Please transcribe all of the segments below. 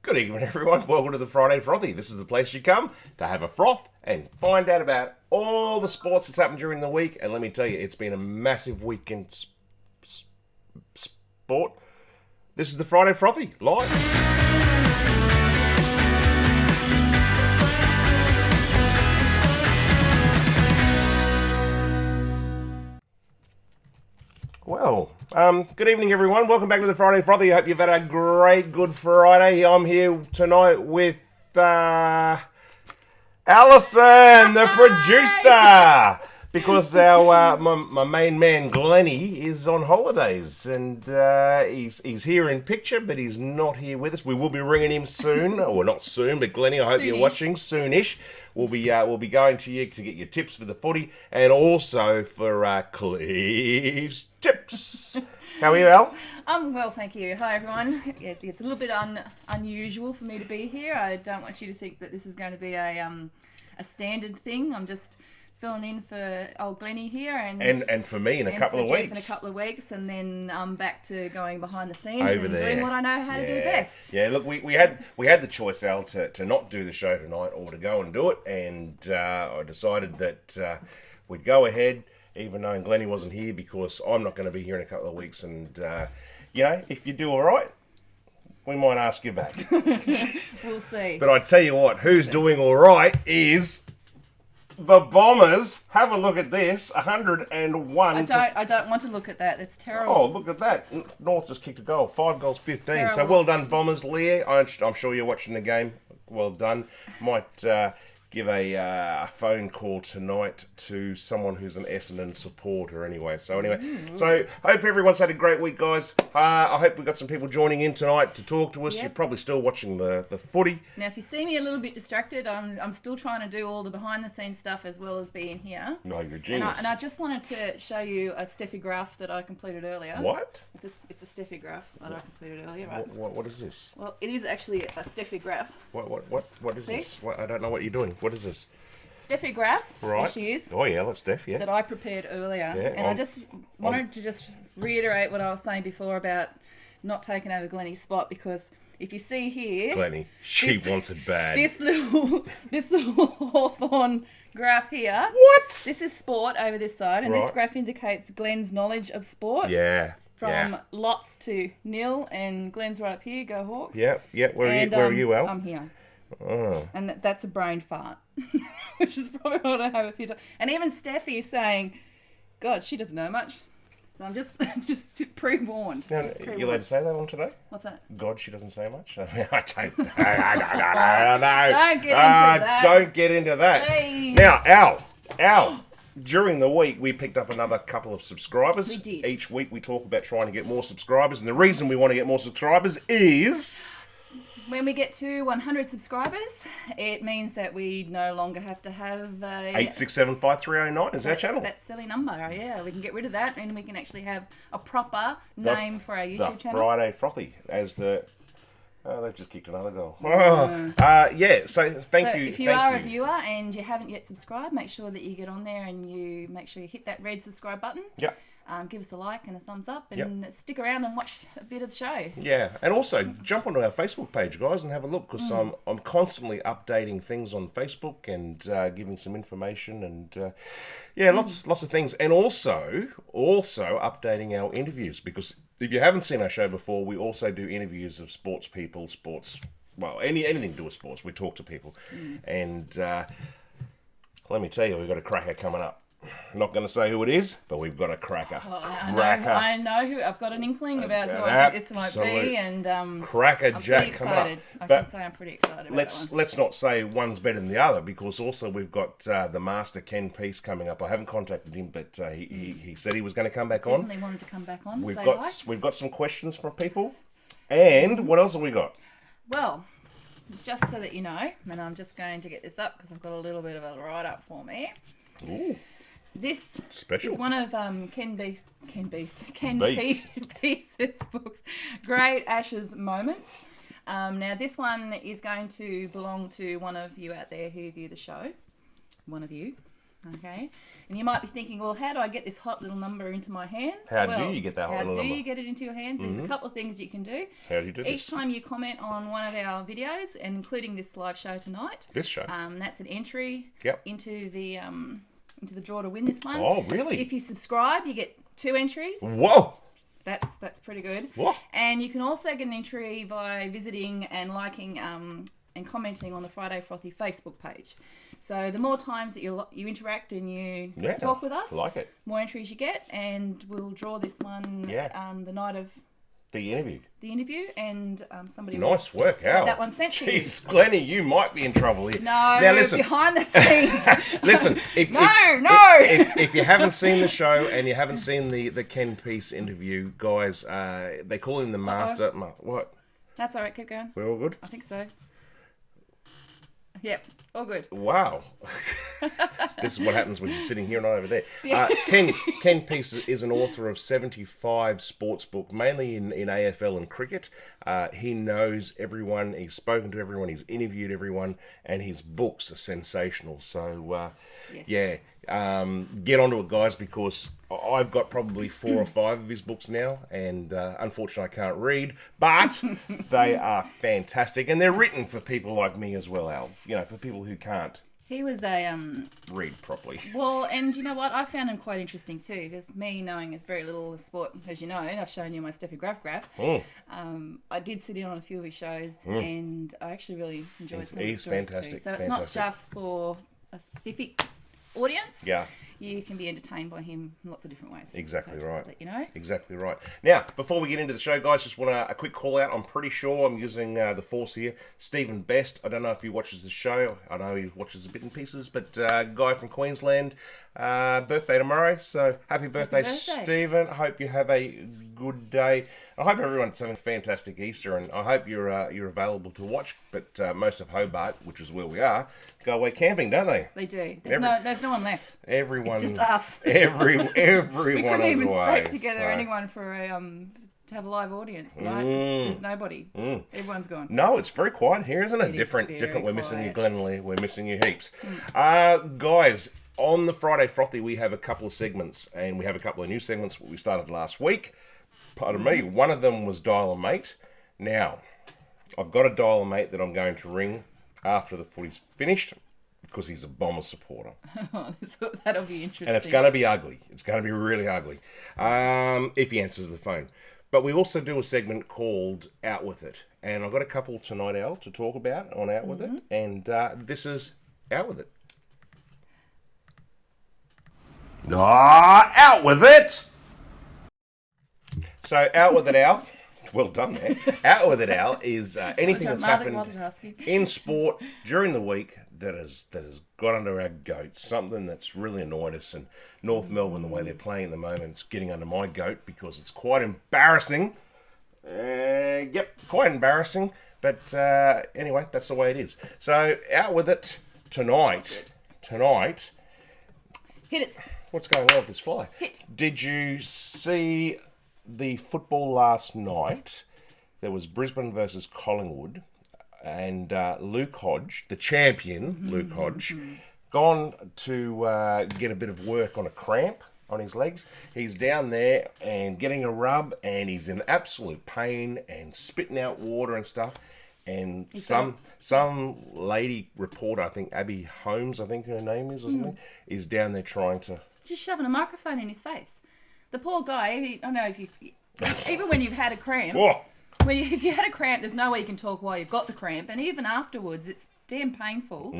Good evening, everyone. Welcome to the Friday Frothy. This is the place you come to have a froth and find out about all the sports that's happened during the week. And let me tell you, it's been a massive week in sport. This is the Friday Frothy, live. Well, good evening, everyone. Welcome back to the Friday Frothy. I hope you've had a great Good Friday. I'm here tonight with Alison, the producer, because our my main man Glennie is on holidays, and he's here in picture, but he's not here with us. We will be ringing him soon, or not soon, but Glennie, I hope you're watching soonish. We'll be going to you to get your tips for the footy and also for Cleve's tips. How are you, Al? I'm well, thank you. Hi, everyone. It's a little bit unusual for me to be here. I don't want you to think that this is going to be a standard thing. I'm just filling in for old Glennie here, and for me in a couple of weeks. In a couple of weeks, and then I'm back to going behind the scenes over and there, doing what I know how to do best. Yeah, look, we had the choice, Al, to not do the show tonight or to go and do it, and I decided that we'd go ahead, even though Glennie wasn't here, because I'm not going to be here in a couple of weeks, and if you do all right, we might ask you back. We'll see. But I tell you what, who's doing all right is the Bombers. Have a look at this, 101. I don't want to look at that. That's terrible. Oh, look at that. North just kicked a goal. 5 goals, 15. Terrible. So well done, Bombers. Leah, I'm sure you're watching the game. Well done. Might give a phone call tonight to someone who's an Essendon supporter anyway. So anyway, so hope everyone's had a great week, guys. I hope we've got some people joining in tonight to talk to us. Yep. You're probably still watching the footy. Now, if you see me a little bit distracted, I'm still trying to do all the behind-the-scenes stuff as well as being here. No, you're a genius. And I just wanted to show you a Steffi graph that I completed earlier. What? It's a Steffi graph that I completed earlier, right? What is this? Well, it is actually a Steffi graph. What is See? this? I don't know what you're doing. What is this? Steffi graph. Right. There she is. Oh yeah, that's Steph. Yeah. That I prepared earlier. Yeah, and I just wanted to just reiterate what I was saying before about not taking over Glennie's spot, because if you see here, Glennie, she wants it bad. This little Hawthorn graph here. What? This is sport over this side, and this graph indicates Glenn's knowledge of sport. Yeah. From lots to nil, and Glenn's right up here. Go Hawks. Yeah. Where are you, Al? I'm here. Oh. And that's a brain fart, which is probably what I have a few times. And even Steffi is saying, God, she doesn't know much. So I'm just pre-warned. Now, you allowed to say that on today? What's that? God, she doesn't say much? I mean, I don't know. Don't get into that. Don't get into that. Please. Now, Al, during the week, we picked up another couple of subscribers. We did. Each week, we talk about trying to get more subscribers. And the reason we want to get more subscribers is... when we get to 100 subscribers, it means that we no longer have to have a 8675309 is our channel. That silly number, yeah. We can get rid of that, and we can actually have a proper name for our YouTube the channel. Friday Frothy as the... Oh, they've just kicked another goal. Yeah, so thank you. If you are a viewer and you haven't yet subscribed, make sure that you get on there and you make sure you hit that red subscribe button. Yeah. Give us a like and a thumbs up, and stick around and watch a bit of the show. Yeah, and also jump onto our Facebook page, guys, and have a look, because I'm constantly updating things on Facebook and giving some information and lots of things, and also updating our interviews, because if you haven't seen our show before, we also do interviews of sports people, anything to do with sports. We talk to people, and let me tell you, we've got a cracker coming up. I'm not going to say who it is, but we've got a cracker. I know who. I've got an inkling about who I think this might be, and Cracker I'm Jack pretty excited. I can say I'm pretty excited about that one. Let's not say one's better than the other, because also we've got the master Ken Peace coming up. I haven't contacted him, but he said he was going to come back on. Definitely wanted to come back on. We've got some questions from people, and what else have we got? Well, just so that you know, and I'm just going to get this up because I've got a little bit of a write up for me. Ooh. This Special. is one of Ken Peace's books, Great Ashes Moments. Now, this one is going to belong to one of you out there who view the show. One of you. Okay. And you might be thinking, well, how do I get this hot little number into my hands? How do you get that hot little number? How do you get it into your hands? There's a couple of things you can do. How do you do this? Each time you comment on one of our videos, and including this live show tonight. This show? That's an entry Yep. into the draw to win this one. Oh, really? If you subscribe, you get 2 entries. Whoa! That's pretty good. What? And you can also get an entry by visiting and liking and commenting on the Friday Frothy Facebook page. So the more times that you interact and you talk with us, like it. more entries you get, and we'll draw this one the night of the interview. And somebody nice work, Al. that one sent to you. Jeez, Glennie, you might be in trouble here. No, now listen. Behind the scenes. Listen, if you haven't seen the show and you haven't seen the Ken Peace interview, guys, they call him the master. What? That's all right. Keep going. We're all good. I think so. Yep, all good. Wow. This is what happens when you're sitting here and not over there. Ken Peace is an author of 75 sports books, mainly in AFL and cricket. He knows everyone, he's spoken to everyone, he's interviewed everyone, and his books are sensational. So, get onto it, guys, because I've got probably 4 or 5 of his books now, and unfortunately I can't read, but they are fantastic, and they're written for people like me as well, Al. You know, for people who can't. He was a read properly. Well, and you know what? I found him quite interesting too, because me knowing as very little of sport, as you know, and I've shown you my Steffi Graf. I did sit in on a few of his shows, and I actually really enjoyed some of his stories fantastic. too. So it's not just for a specific audience. Yeah. You can be entertained by him in lots of different ways. Exactly so right. Just let you know. Exactly right. Now, before we get into the show, guys, just want a quick call out. I'm pretty sure I'm using the force here. Stephen Best. I don't know if he watches the show. I know he watches a bit in pieces, but guy from Queensland. Birthday tomorrow. So happy birthday, Stephen. I hope you have a good day. I hope everyone's having a fantastic Easter, and I hope you're available to watch. But most of Hobart, which is where we are, go away camping, don't they? They do. There's no one left. Everyone. It's just us. Everyone. We couldn't even scrape together so. Anyone for a to have a live audience. Right? There's nobody. Everyone's gone. No, it's very quiet here, isn't it? Different. We're missing you, Glenlee. We're missing you heaps. Guys, on the Friday Frothy, we have a couple of segments, and we have a couple of new segments we started last week. Pardon me. One of them was Dial a Mate. Now, I've got a Dial a Mate that I'm going to ring after the footy's finished, because he's a Bomber supporter. That'll be interesting. And it's going to be ugly. It's going to be really ugly if he answers the phone. But we also do a segment called Out With It. And I've got a couple tonight, Al, to talk about on Out With It. And this is Out With It. Out with it! So, Out With It, Al. Well done, man. Out With It, Al, is anything that's happened in sport during the week that has got under our goats. Something that's really annoyed us. And North Melbourne, the way they're playing at the moment, it's getting under my goat because it's quite embarrassing. Quite embarrassing. But anyway, that's the way it is. So, Out With It tonight. Hit it. What's going on with this fly? Hit. Did you see the football last night? There was Brisbane versus Collingwood, and Luke Hodge, the champion, Luke Hodge, gone to get a bit of work on a cramp on his legs. He's down there and getting a rub, and he's in absolute pain and spitting out water and stuff. And some lady reporter, I think Abby Holmes, I think her name is, or something, is down there trying to... Just shoving a microphone in his face. The poor guy, I don't know if you... Even when you've had a cramp... Whoa. If you had a cramp, there's no way you can talk while you've got the cramp. And even afterwards, it's damn painful.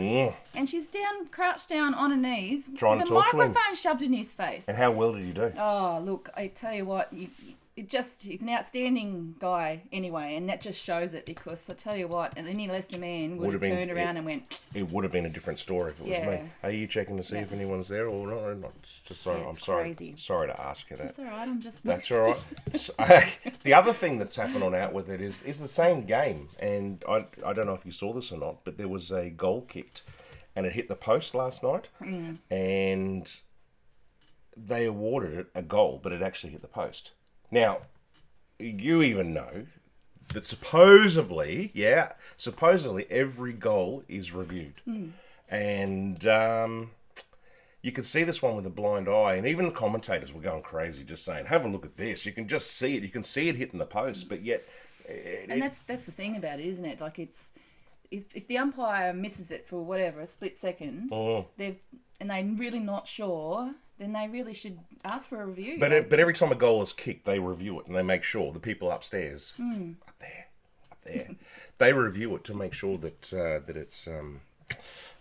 And she's crouched down on her knees trying with to a talk to him. microphone shoved in his face. And how well did he do? Oh, look, I tell you what, he's an outstanding guy anyway, and that just shows it, because I tell you what, and any lesser man would have turned around and went... It would have been a different story if it was me. Are you checking to see if anyone's there or not? Just sorry, I'm sorry. Crazy. Sorry to ask you that. That's all right, I'm just... That's all right. The other thing that's happened on Out With It is the same game, and I don't know if you saw this or not, but there was a goal kicked, and it hit the post last night, and they awarded it a goal, but it actually hit the post. Now, you even know that supposedly every goal is reviewed. And, you could see this one with a blind eye, and even the commentators were going crazy, just saying, "Have a look at this. You can just see it. You can see it hitting the post." But yet, that's the thing about it, isn't it? Like it's if the umpire misses it for whatever a split second, they're really not sure. Then they really should ask for a review. But every time a goal is kicked, they review it and they make sure the people upstairs, up there, they review it to make sure that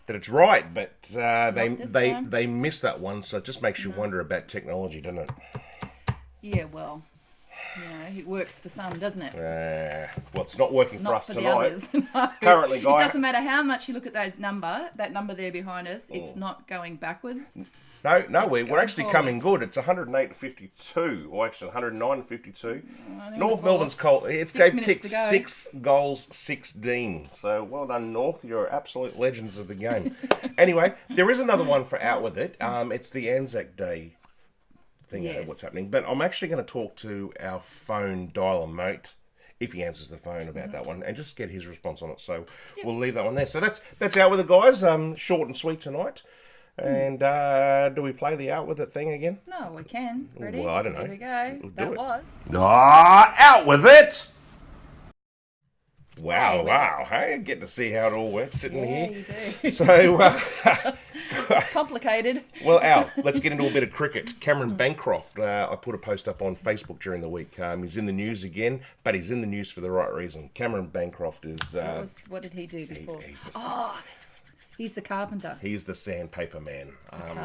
it's right. But they miss that one, so it just makes you wonder about technology, doesn't it? Yeah, well, it works for some, doesn't it? Well, it's not working for us for tonight. The others. No. Currently, guys, it doesn't matter how much you look at that number there behind us. It's not going backwards. No, we're actually coming good. It's 108-52, or actually 109-52. North Melbourne's they've kicked 6 goals, 16. So well done, North. You're absolute legends of the game. Anyway, there is another one for Out With It. It's the Anzac Day thing. Yes. What's happening? But I'm actually going to talk to our phone dialer mate, if he answers the phone, about that one, and just get his response on it. So we'll leave that one there. So that's Out With It, guys. Short and sweet tonight. And do we play the Out With It thing again? No, we can. Ready? Well, I don't know. Here we go. That was. Out with it! Wow, Hey, wow. Hey, get to see how it all works sitting here. You do. So, It's complicated. well, Al, let's get into a bit of cricket. Cameron Bancroft, I put a post up on Facebook during the week. He's in the news again, but he's in the news for the right reason. Cameron Bancroft is... What did he do before? He's the carpenter. He's the sandpaper man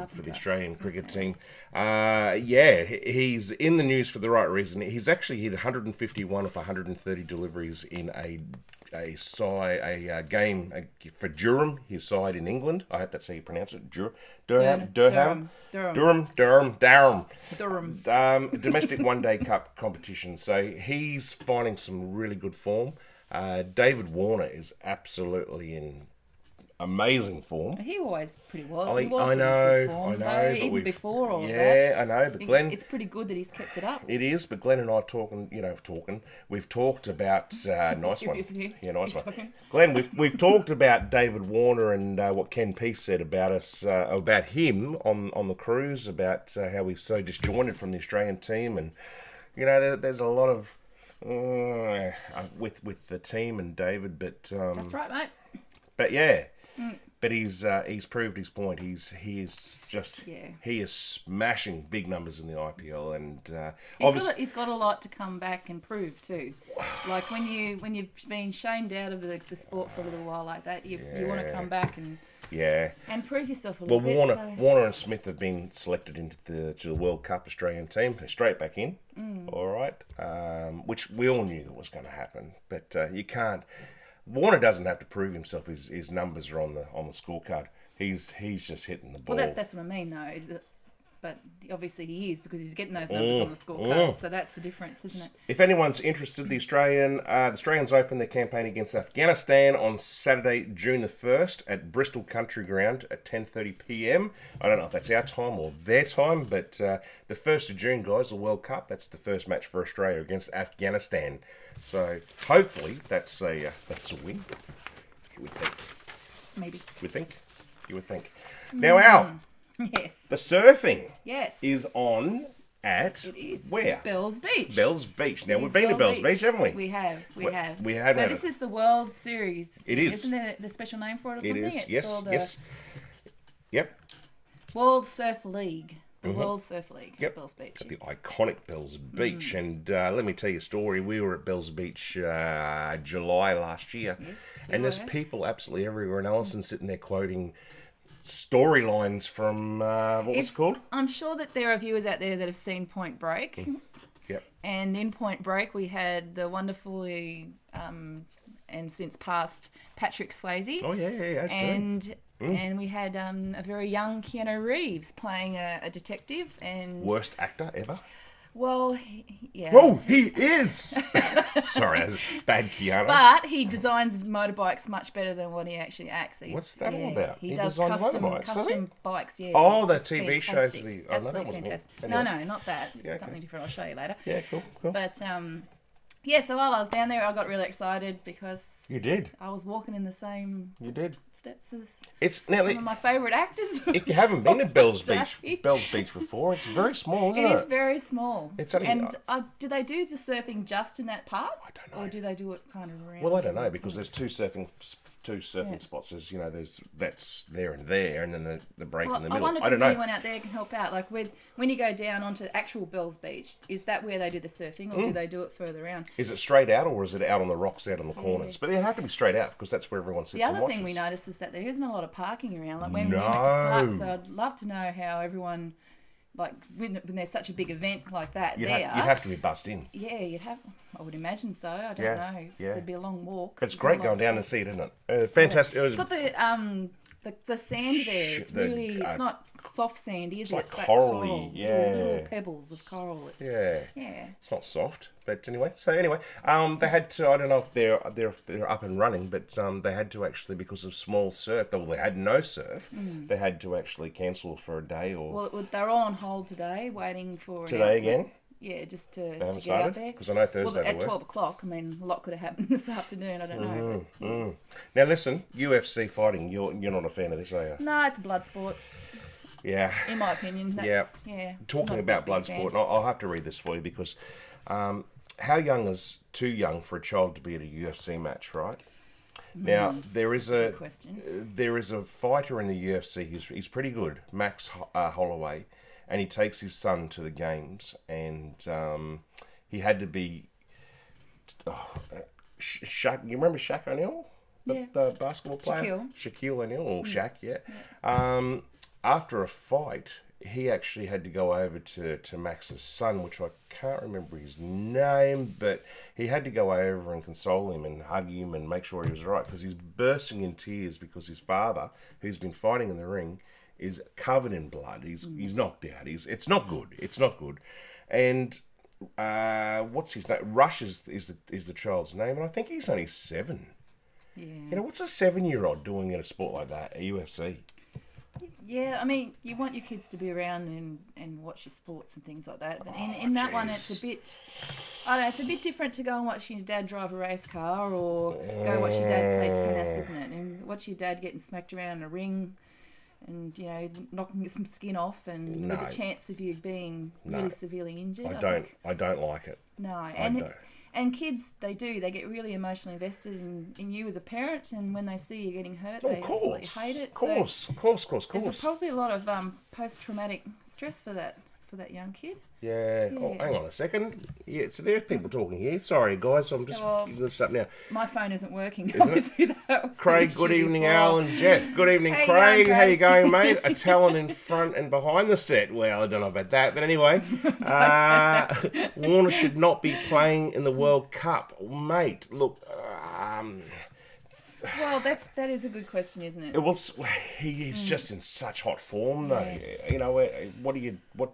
for the Australian cricket team. He's in the news for the right reason. He's actually hit 151 of 130 deliveries in a game for Durham, his side in England. I hope that's how you pronounce it. Durham. Domestic one-day cup competition. So he's finding some really good form. David Warner is absolutely in amazing form. He always pretty well. I know. But even before all of that. Yeah, I know. But Glenn, it's pretty good that he's kept it up. it is. But Glenn and I we've talked about nice one. Yeah, nice one. Glenn, we've talked about David Warner and what Ken Peace said about us, about him on the cruise, about how he's so disjointed from the Australian team, and there's a lot of with the team and David, but That's right, mate. but yeah. But he's proved his point. He is smashing big numbers in the IPL, and he's got a lot to come back and prove too. Like when you've been shamed out of the sport for a little while like that, you want to come back and prove yourself a little bit. Warner and Smith have been selected into the World Cup Australian team. They're straight back in. All right, which we all knew that was going to happen, but you can't. Warner doesn't have to prove himself. His numbers are on the scorecard. He's just hitting the ball. Well, that's what I mean, though. But obviously he is, because he's getting those numbers on the scorecard. So that's the difference, isn't it? If anyone's interested, the Australians open their campaign against Afghanistan on Saturday, June the 1st at Bristol Country Ground at 10:30 p.m. I don't know if that's our time or their time, but the 1st of June, guys, the World Cup. That's the first match for Australia against Afghanistan. So hopefully that's a win. You would think. Maybe. You would think. Now, Al. Yes. The surfing. Yes. Is on at it is. Where? Bells Beach. Bells Beach. Now, we've been to Bells Beach, haven't we? We have. We have. So this is the World Series. It is. Isn't there the special name for it or something? It is. It's yes. called Yes. Yep. World Surf League. The World Surf League at Bells Beach. At the iconic Bells Beach. And let me tell you a story. We were at Bells Beach July last year. Yes, and there's people absolutely everywhere. And Alison's sitting there quoting storylines from, what was it called? I'm sure that there are viewers out there that have seen Point Break. Yep. And in Point Break, we had the wonderfully and since passed Patrick Swayze. Oh, yeah. And we had a very young Keanu Reeves playing a detective. And worst actor ever? Well, yeah. Oh, he is! Sorry, that's bad Keanu. But he designs motorbikes much better than what he actually acts. What's that all about? He does designs custom bikes, yeah. Oh, the it's TV fantastic. shows. Absolutely fantastic. Anyway. No, not that. It's something different. I'll show you later. Yeah, cool. But Yeah, so while I was down there, I got really excited because You did. I was walking in the same You did. steps as It's now. some of my favourite actors. If you haven't been to Bells Day. Beach before, it's very small, isn't It it? is very small. It's only- and do they do the surfing just in that part? I don't know. Or do they do it kind of around? Well, I don't know because there's two surfing spots. There's that's there, and then the break in the middle. I wonder if I don't there's know. anyone out there who can help out. Like when you go down onto actual Bells Beach, is that where they do the surfing, or do they do it further around? Is it straight out or is it out on the rocks, out on the corners? But it'd have to be straight out because that's where everyone sits The and other watches. thing we noticed is that there isn't a lot of parking around. Like when we went to parks, so I'd love to know how everyone, like when there's such a big event like that, You'd have to be bussed in. Yeah, you'd have. I would imagine so. I don't know. Yeah. So it'd be a long walk. It's great going down to see it, isn't it? Fantastic. It's got the sand there. It's really. It's not soft sandy, is it? like It's like corally, coral. yeah. Little pebbles of coral. Yeah. It's not soft, but anyway. So anyway, they had to. I don't know if they're up and running, but they had to actually, because of small surf. Well, they had no surf. They had to actually cancel for a day or. Well, they're all on hold today, waiting for Today announcement. again. Yeah, just to They haven't get out started there. because I know Thursday Well, they at were. 12 o'clock. I mean, a lot could have happened this afternoon. I don't know. But, Now listen, UFC fighting. You're not a fan of this, are you? no, it's a blood sport. Yeah. In my opinion, that's, yeah. Talking not about a big blood fan. sport, and I'll have to read this for you because how young is too young for a child to be at a UFC match, right? Now there is Good question. there is a fighter in the UFC. He's pretty good, Max Holloway, and he takes his son to the games, and he had to be. Shaq, you remember Shaq O'Neal, the basketball player, Shaquille O'Neal or Shaq, yeah. After a fight, he actually had to go over to Max's son, which I can't remember his name, but he had to go over and console him and hug him and make sure he was all right because he's bursting in tears because his father, who's been fighting in the ring, is covered in blood. He's knocked out. It's not good. It's not good. And what's his name? Rush is the child's name, and I think he's only 7. Yeah. You know, what's a 7-year-old doing in a sport like that, a UFC? Yeah, I mean, you want your kids to be around and watch your sports and things like that. But in that one, it's a bit, I don't know, it's a bit different to go and watch your dad drive a race car or go watch your dad play tennis, isn't it? And watch your dad getting smacked around in a ring and, you know, knocking some skin off and with the chance of you being really severely injured. I don't like it. No, don't. And kids, they get really emotionally invested in you as a parent, and when they see you getting hurt, they absolutely hate it. Of course. There's probably a lot of post-traumatic stress for that young kid. Yeah. Oh, hang on a second. Yeah, so there's people talking here. Sorry, guys, I'm just giving this up now. My phone isn't working. Isn't Obviously, that was Craig, good evening, Al and Jeff. Good evening, How Craig. you How you going, mate? A talent in front and behind the set. Well, I don't know about that, but anyway, Warner should not be playing in the World Cup, mate. Look, well, that is a good question, isn't it? it was. He's just in such hot form, though. Yeah. You know, what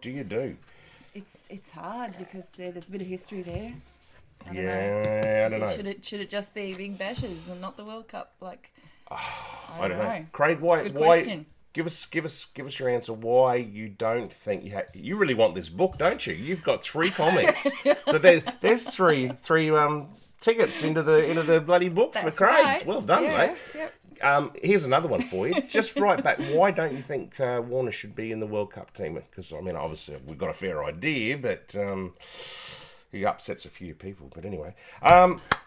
do you do? It's hard because there's a bit of history there. I don't know. Should it just be big bashes and not the World Cup? Like, I don't know. Craig, why? Question. Give us your answer. Why you don't think you really want this book, don't you? You've got 3 comics, so there's three tickets into the bloody book for Craig's. Right. Well done, mate. Yep. Here's another one for you. Just right back. Why don't you think Warner should be in the World Cup team? Because I mean, obviously we've got a fair idea, but he upsets a few people. But anyway,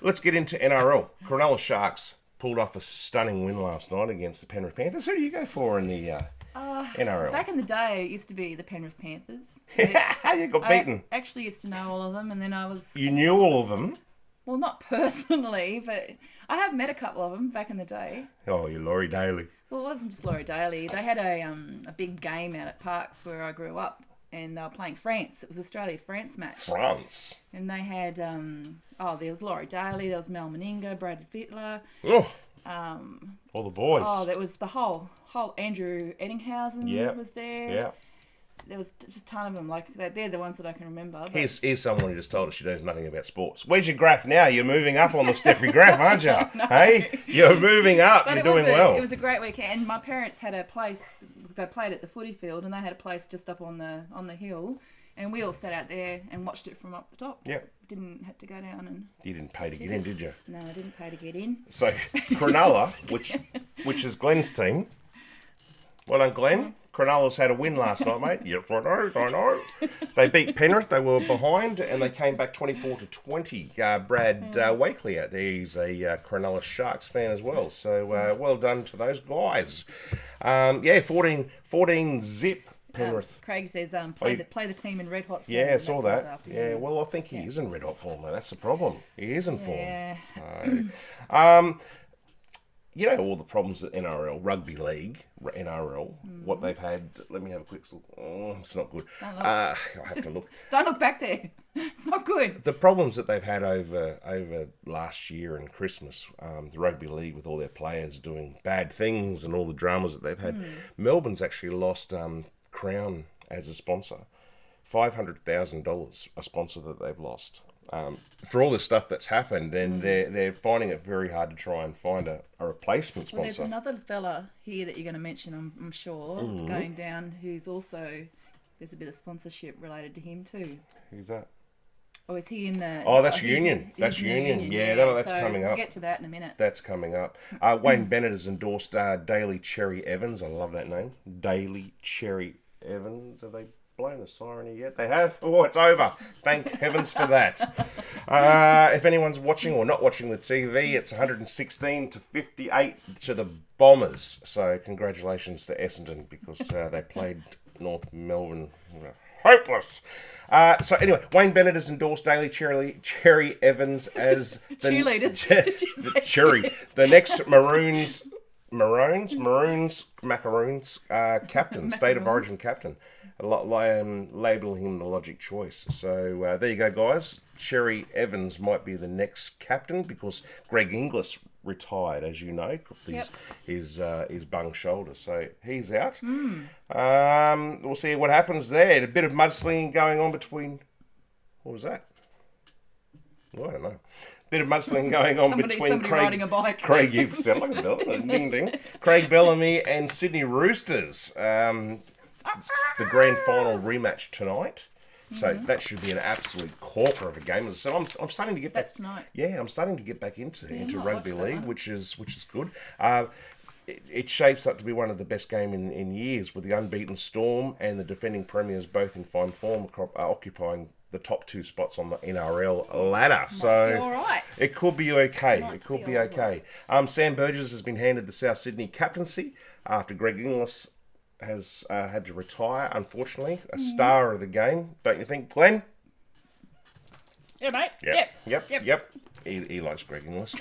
let's get into NRL. Cronulla Sharks pulled off a stunning win last night against the Penrith Panthers. Who do you go for in the NRL? Back in the day, it used to be the Penrith Panthers. You got beaten. I actually used to know all of them, and then I was... You knew all of them? Well, not personally, but I have met a couple of them back in the day. Oh, you're Laurie Daly. Well, it wasn't just Laurie Daly. They had a big game out at Parks where I grew up, and they were playing France. It was Australia-France match. France. And they had, there was Laurie Daly, there was Mel Meninga, Brad Fittler. Oh, all the boys. Oh, there was the whole Andrew Eddinghausen was there. Yeah. There was just a ton of them. Like, they're the ones that I can remember. But... Here's someone who just told us she knows nothing about sports. Where's your graph now? You're moving up on the Steffi graph, aren't you? No. Hey, you're moving up. But you're doing well. It was a great weekend. And my parents had a place. They played at the footy field, and they had a place just up on the hill. And we all sat out there and watched it from up the top. Yep. didn't have to go down and... You didn't pay to get in, did you? No, I didn't pay to get in. So, Cronulla, which is Glenn's team. Well done, Glenn. Cronulla's had a win last night, mate. Yes, I know. They beat Penrith. They were behind, and they came back 24-20. Brad Wakely out there, he's a Cronulla Sharks fan as well. So, well done to those guys. 14 zip. Penrith. Craig says, play the team in red hot form. Yeah, I saw that. Yeah, well, I think he is in red hot form, though. That's the problem. He is in form. Yeah. You know all the problems that NRL, Rugby League, NRL, what they've had. Let me have a quick look. Oh, it's not good. Don't look. I have to look. Don't look back there. It's not good. The problems that they've had over last year and Christmas, the Rugby League with all their players doing bad things and all the dramas that they've had. Melbourne's actually lost Crown as a sponsor. $500,000 a sponsor that they've lost. For all the stuff that's happened, and they're finding it very hard to try and find a replacement sponsor. Well, there's another fella here that you're going to mention, I'm sure, going down, who's also, there's a bit of sponsorship related to him too. Who's that? Oh, is he in the... Oh, that's Union. That's Union. Yeah, that's so coming up. We'll get to that in a minute. That's coming up. Wayne Bennett has endorsed Daly Cherry Evans. I love that name. Daly Cherry Evans. Have they blown the siren yet? They have. Oh, it's over. Thank heavens for that. If anyone's watching or not watching the TV, it's 116-58 to the Bombers. So congratulations to Essendon because they played North Melbourne. Hopeless. So anyway, Wayne Bennett has endorsed Daly Cherry Evans as the cheerleaders. The next Macaroons captain, State of Origin captain. Labelling him the logic choice. So there you go, guys. Cherry Evans might be the next captain because Greg Inglis retired, as you know, his bung shoulder. So he's out. We'll see what happens there. A bit of mudslinging going on between... What was that? Well, I don't know. Bit of mudslinging going on between riding a bike. Craig, you sound like a bell. Ding ding. Craig Bellamy and Sydney Roosters. The grand final rematch tonight. So that should be an absolute corker of a game. As I said, I'm starting to get back. That's tonight. Yeah, I'm starting to get back into rugby league, which is good. It shapes up to be one of the best games in years, with the unbeaten Storm and the defending premiers both in fine form, occupying the top two spots on the NRL ladder. So it could be okay. It could be okay. Sam Burgess has been handed the South Sydney captaincy after Greg Inglis has had to retire, unfortunately. A star of the game, don't you think, Glenn? Yeah, mate. Yep. He likes Greg Inglis.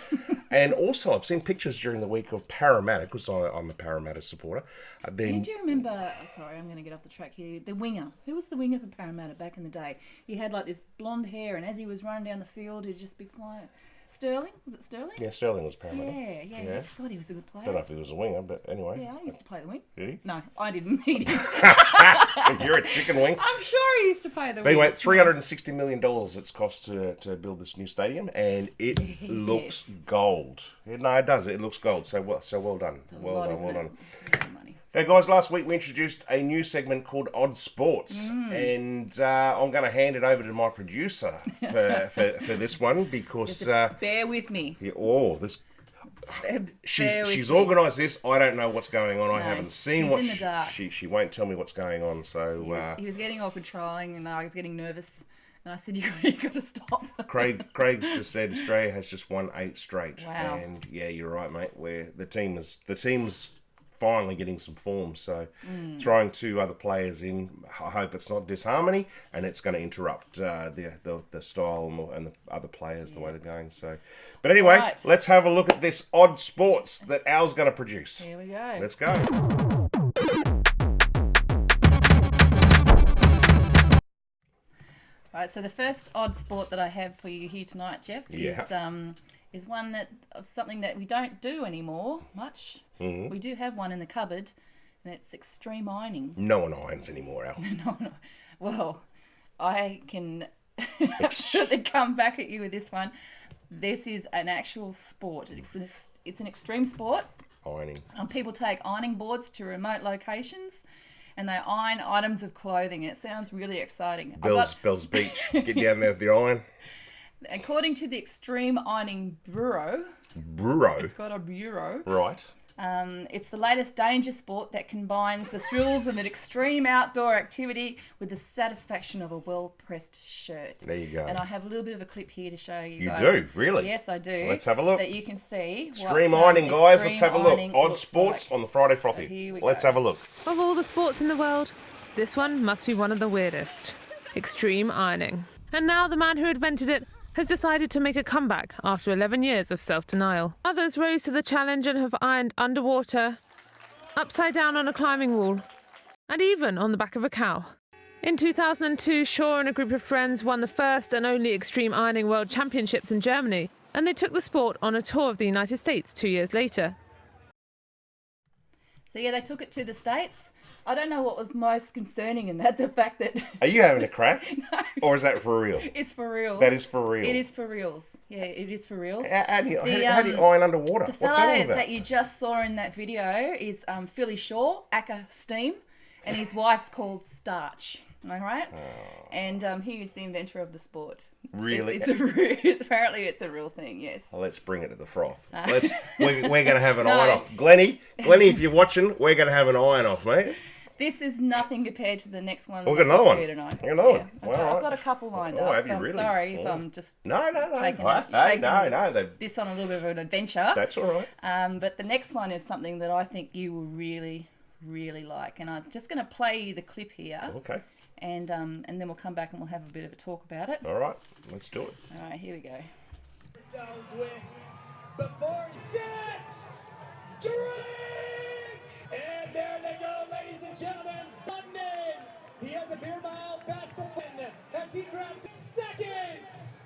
And also, I've seen pictures during the week of Parramatta, because I'm a Parramatta supporter. Do you remember, sorry, I'm going to get off the track here, the winger? Who was the winger for Parramatta back in the day? He had like this blonde hair, and as he was running down the field, he'd just be flying. Sterling? Was it Sterling? Yeah, Sterling was Parramatta. Yeah. God, he was a good player. Don't know if he was a winger, but anyway. Yeah, I used to play the wing. Did he? No, I didn't. He did. You're a chicken wing. I'm sure he used to play the wing. Anyway, $360 million it's cost to build this new stadium, and it looks gold. No, it does. It looks gold. So well done. Well done. It's a lot of money. Now, guys, last week we introduced a new segment called Odd Sports, and I'm going to hand it over to my producer for this one because... Just bear with me. She's organised this. I don't know what's going on. I haven't seen what... in the dark. She won't tell me what's going on. So he was getting all controlling, and I was getting nervous. And I said, you got to stop. Craig's just said Australia has just won 8 straight. Wow. And yeah, you're right, mate. The team's finally getting some form, so throwing 2 other players in, I hope it's not disharmony and it's going to interrupt the style and the other players the way they're going. So, but anyway, let's have a look at this Odd Sports that Al's going to produce. Here we go. Let's go. All right, so the first odd sport that I have for you here tonight, Jeff, is one of something that we don't do anymore much. We do have one in the cupboard, and it's extreme ironing. No one irons anymore, Al. No. Well, I can absolutely come back at you with this one. This is an actual sport. It's an extreme sport. Ironing. People take ironing boards to remote locations, and they iron items of clothing. It sounds really exciting. Bell's Beach. Get down there with the iron. According to the Extreme Ironing Bureau, it's got a bureau. Right. It's the latest danger sport that combines the thrills of an extreme outdoor activity with the satisfaction of a well-pressed shirt. There you go. And I have a little bit of a clip here to show you guys. You do? Really? Yes, I do. Let's have a look. That you can see. Extreme ironing, guys. Let's have a look. Ironing Odd sports like. on the Friday Frothy. So here we Let's go. have a look. Of all the sports in the world, this one must be one of the weirdest. Extreme ironing. And now the man who invented it has decided to make a comeback after 11 years of self-denial. Others rose to the challenge and have ironed underwater, upside down on a climbing wall, and even on the back of a cow. In 2002, Shaw and a group of friends won the first and only Extreme Ironing World Championships in Germany, and they took the sport on a tour of the United States 2 years later. So yeah, they took it to the States. I don't know what was most concerning in that, the fact that... Are you having a crack? No. Or is that for real? It's for real. That is for real? It is for reals. Yeah, it is for reals. How do you iron underwater? The What's that all fellow about? that you just saw in that video is Philly Shaw, aka Steam, and his wife's called Starch. Am I right? Oh. And he is the inventor of the sport. Really? Apparently it's a real thing, yes. Well, let's bring it to the froth. We're going to have an No. iron off. Glennie, if you're watching, we're going to have an iron off, mate. This is nothing compared to the next one. We've got another one. Tonight. We've got another one. I've Well, got a couple lined Oh, up, have so you I'm really? sorry if Oh. I'm just No. taking No. this on a little bit of an adventure. That's all right. But the next one is something that I think you will really, really like. And I'm just going to play you the clip here. Okay. And then we'll come back and we'll have a bit of a talk about it. All right. Let's do it. All right, here we go. Before set, drink! And there they go, ladies and gentlemen. London, he has a beer mile past the fin as he grabs seconds.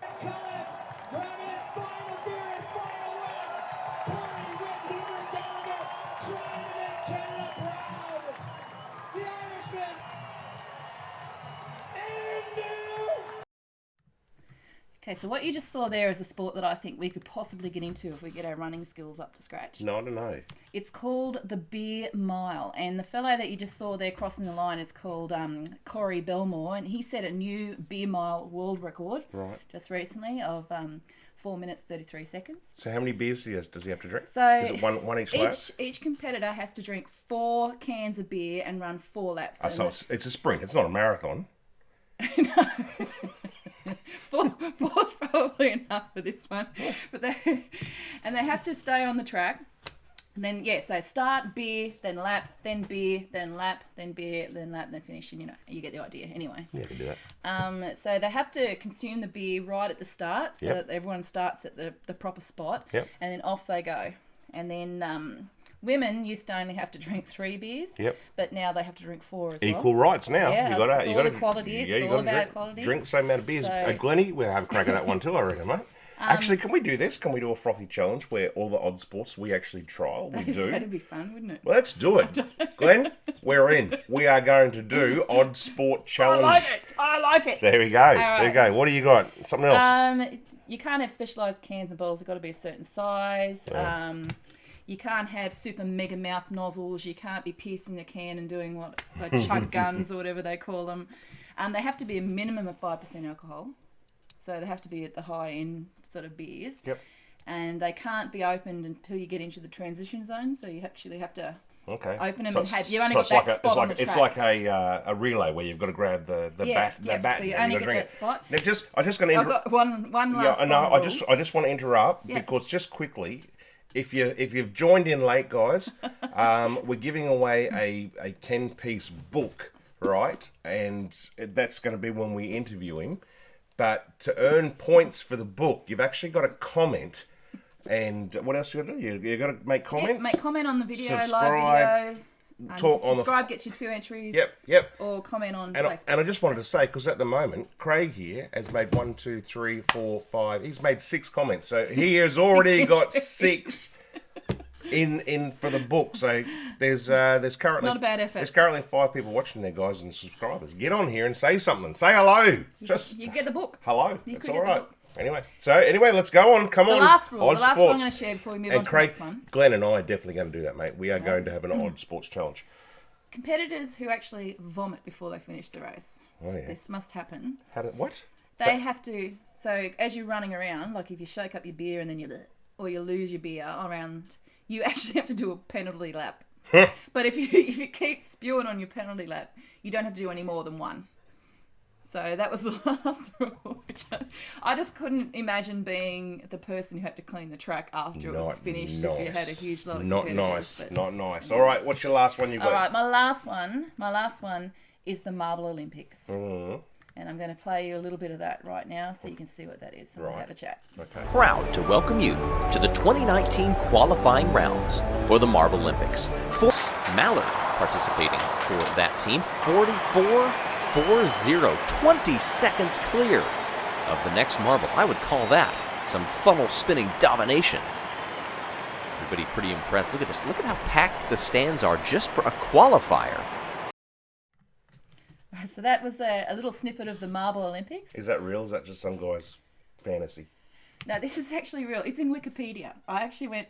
Cullen grabbing his final beer and final round. Corey Whitbeaver Gallagher trying to make Canada proud. The Irishman. And Okay, so what you just saw there is a sport that I think we could possibly get into if we get our running skills up to scratch. No, I don't know. It's called the Beer Mile, and the fellow that you just saw there crossing the line is called Corey Bellemore, and he set a new beer mile world record just recently of 4 minutes 33 seconds. So how many beers does he have to drink? So is it one each lap? Each competitor has to drink 4 cans of beer and run 4 laps. So it's a sprint. It's not a marathon. Four's probably enough for this one, but they have to stay on the track. And then so start beer, then lap, then beer, then lap, then beer, then lap, then finish, and you get the idea. Anyway, Yeah, you can do that. so they have to consume the beer right at the start, so that everyone starts at the proper spot, and then off they go. And then women used to only have to drink 3 beers, but now they have to drink 4 as well. Equal rights now. Yeah, you got it's all equality. It's all about equality. Drink the same amount of beers. So- Glennie, we'll have a crack at that one too, I reckon, mate. Actually, can we do this? Can we do a frothy challenge where all the odd sports we actually trial? We do. That'd be fun, wouldn't it? Well, let's do it. Glenn, we're in. We are going to do odd sport challenge. I like it. There we go. right. There you go. What do you got? Something else? You can't have specialised cans and bottles. They've got to be a certain size. You can't have super mega mouth nozzles. You can't be piercing the can and doing like chug guns or whatever they call them. They have to be a minimum of 5% alcohol. So they have to be at the high end sort of beers. Yep. And they can't be opened until you get into the transition zone. So you actually have to Okay. open them So and it's- have... You only so got it's that like spot on the It's track. like a relay where you've got to grab the bat. So you and only you've got to get drink that it. spot. Now, I'm just going to I've got one last no, one. I just want to interrupt Yeah. because just quickly, if you've joined in late, guys, we're giving away a 10-piece book, right? And that's going to be when we interview him. But to earn points for the book, you've actually got to comment. And what else you got to do? You got to make comments. Make comment on the video, Subscribe, live video. talk on the- subscribe gets you 2 entries. Yep. Or comment on And Facebook. I just wanted to say, because at the moment, Craig here has made 1, 2, 3, 4, 5. He's made 6 comments, so he has already got 6 in for the book. So there's currently Not a bad effort. There's currently 5 people watching there, guys, and subscribers. Get on here and say something. Say hello. You get the book. Hello. You That's could all get the right. book. Anyway, let's go on. Come The on. last rule. Odd The last sports. rule I'm going to share before we move on And to the Craig, next one. Glenn and I are definitely going to do that, mate. We are going to have an odd sports challenge. Competitors who actually vomit before they finish the race. Oh yeah. This must happen. What? They have to. So as you're running around, like if you shake up your beer and then or you lose your beer around, you actually have to do a penalty lap. But if you keep spewing on your penalty lap, you don't have to do any more than one. So that was the last rule. Which I just couldn't imagine being the person who had to clean the track after it was finished if you had a huge lot of competitors. Not nice. All right, what's your last one you got? All right, my last one is the MarbleLympics. Mm-hmm. And I'm going to play you a little bit of that right now so you can see what that is and we'll have a chat. Okay. Proud to welcome you to the 2019 qualifying rounds for the MarbleLympics. Mallard participating for that team. 44-40, 20 seconds clear of the next marble. I would call that some funnel spinning domination. Everybody pretty impressed. Look at this. Look at how packed the stands are just for a qualifier. So that was a little snippet of the MarbleLympics. Is that real? Is that just some guy's fantasy? No, this is actually real. It's in Wikipedia. I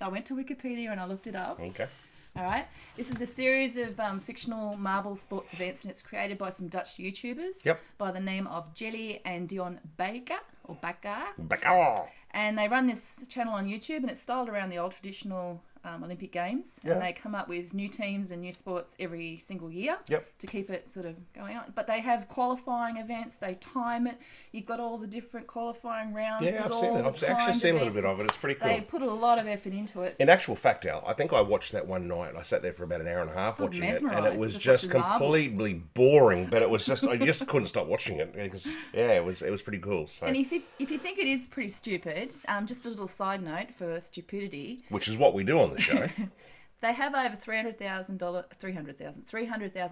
went to Wikipedia and I looked it up. Okay. All right. This is a series of fictional marble sports events, and it's created by some Dutch YouTubers. Yep. By the name of Jelle and Dion Baker. Bakker. And they run this channel on YouTube, and it's styled around the old traditional Olympic Games. Yeah. And they come up with new teams and new sports every single year to keep it sort of going on. But they have qualifying events. They time it. You've got all the different qualifying rounds. Yeah, I've seen it. I've actually seen a little bit of it. It's pretty cool. They put a lot of effort into it. In actual fact, Al, I think I watched that one night. I sat there for about an hour and a half watching it, and it was just completely boring. But it was just I just couldn't stop watching it because it was pretty cool. So. And if you think it is pretty stupid, just a little side note for stupidity, which is what we do on the show. They have over 300,000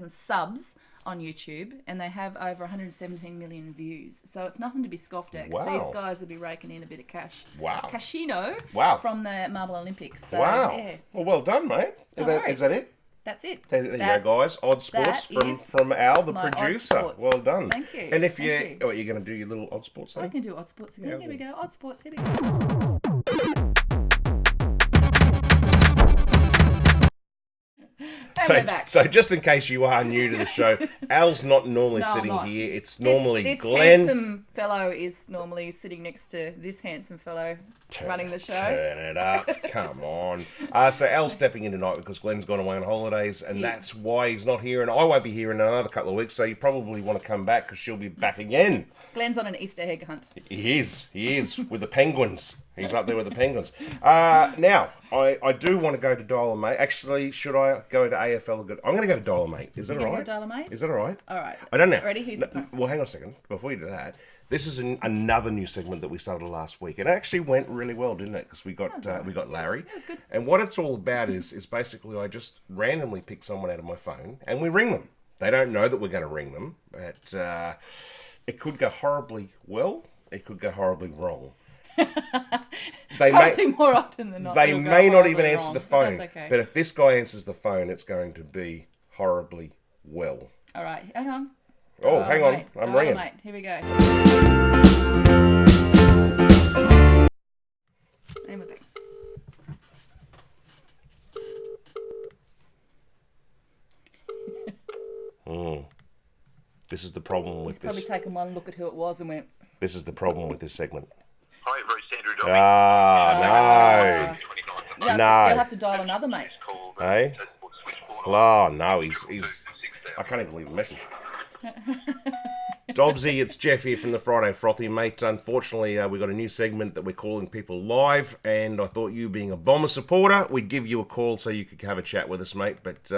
subs on YouTube, and they have over 117 million views. So it's nothing to be scoffed at. Wow. These guys will be raking in a bit of cash. Wow. Cashino. Wow. From the MarbleLympics. So, wow. Yeah. Well done, mate. Is that it? That's it. There you go, guys. Odd Sports from Al, the producer. Well done. Thank you. And if you're going to do your little Odd Sports thing? I can do Odd Sports again. Yeah, Here we go. Odd Sports. Here we go. So just in case you are new to the show, Al's not normally sitting here. It's normally this Glenn. This handsome fellow is normally sitting next to this handsome fellow running the show. Turn it up. Come on. So Al's stepping in tonight because Glenn's gone away on holidays, and that's why he's not here. And I won't be here in another couple of weeks, so you probably want to come back because she'll be back again. Glenn's on an Easter egg hunt. He is with the penguins. He's up there with the penguins. Now, I do want to go to Dolomite. Actually, should I go to AFL? I'm going to go to Dolomite. Is that all right? Dolomite? Is that all right? All right. I don't know. Ready? Well, hang on a second. Before you do that, this is another new segment that we started last week. It actually went really well, didn't it? Because we got Larry. That was good. And what it's all about is basically I just randomly pick someone out of my phone and we ring them. They don't know that we're going to ring them, but it could go horribly well. It could go horribly wrong. More often than not. They may not even answer wrong, the phone. But, okay. But if this guy answers the phone, it's going to be horribly well. All right, hang on. Oh, hang on. I'm ringing. Mate. Here we go. And we're back. This is the problem with He's probably taken one look at who it was and went. This is the problem with this segment. Hi, Bruce Andrew No. You'll have to dial another, mate. Hey? Oh, no, he's... I can't even leave a message. Dobbsy, it's Jeff here from the Friday Frothy, mate. Unfortunately, we've got a new segment that we're calling people live, and I thought you being a Bomber supporter, we'd give you a call so you could have a chat with us, mate. But,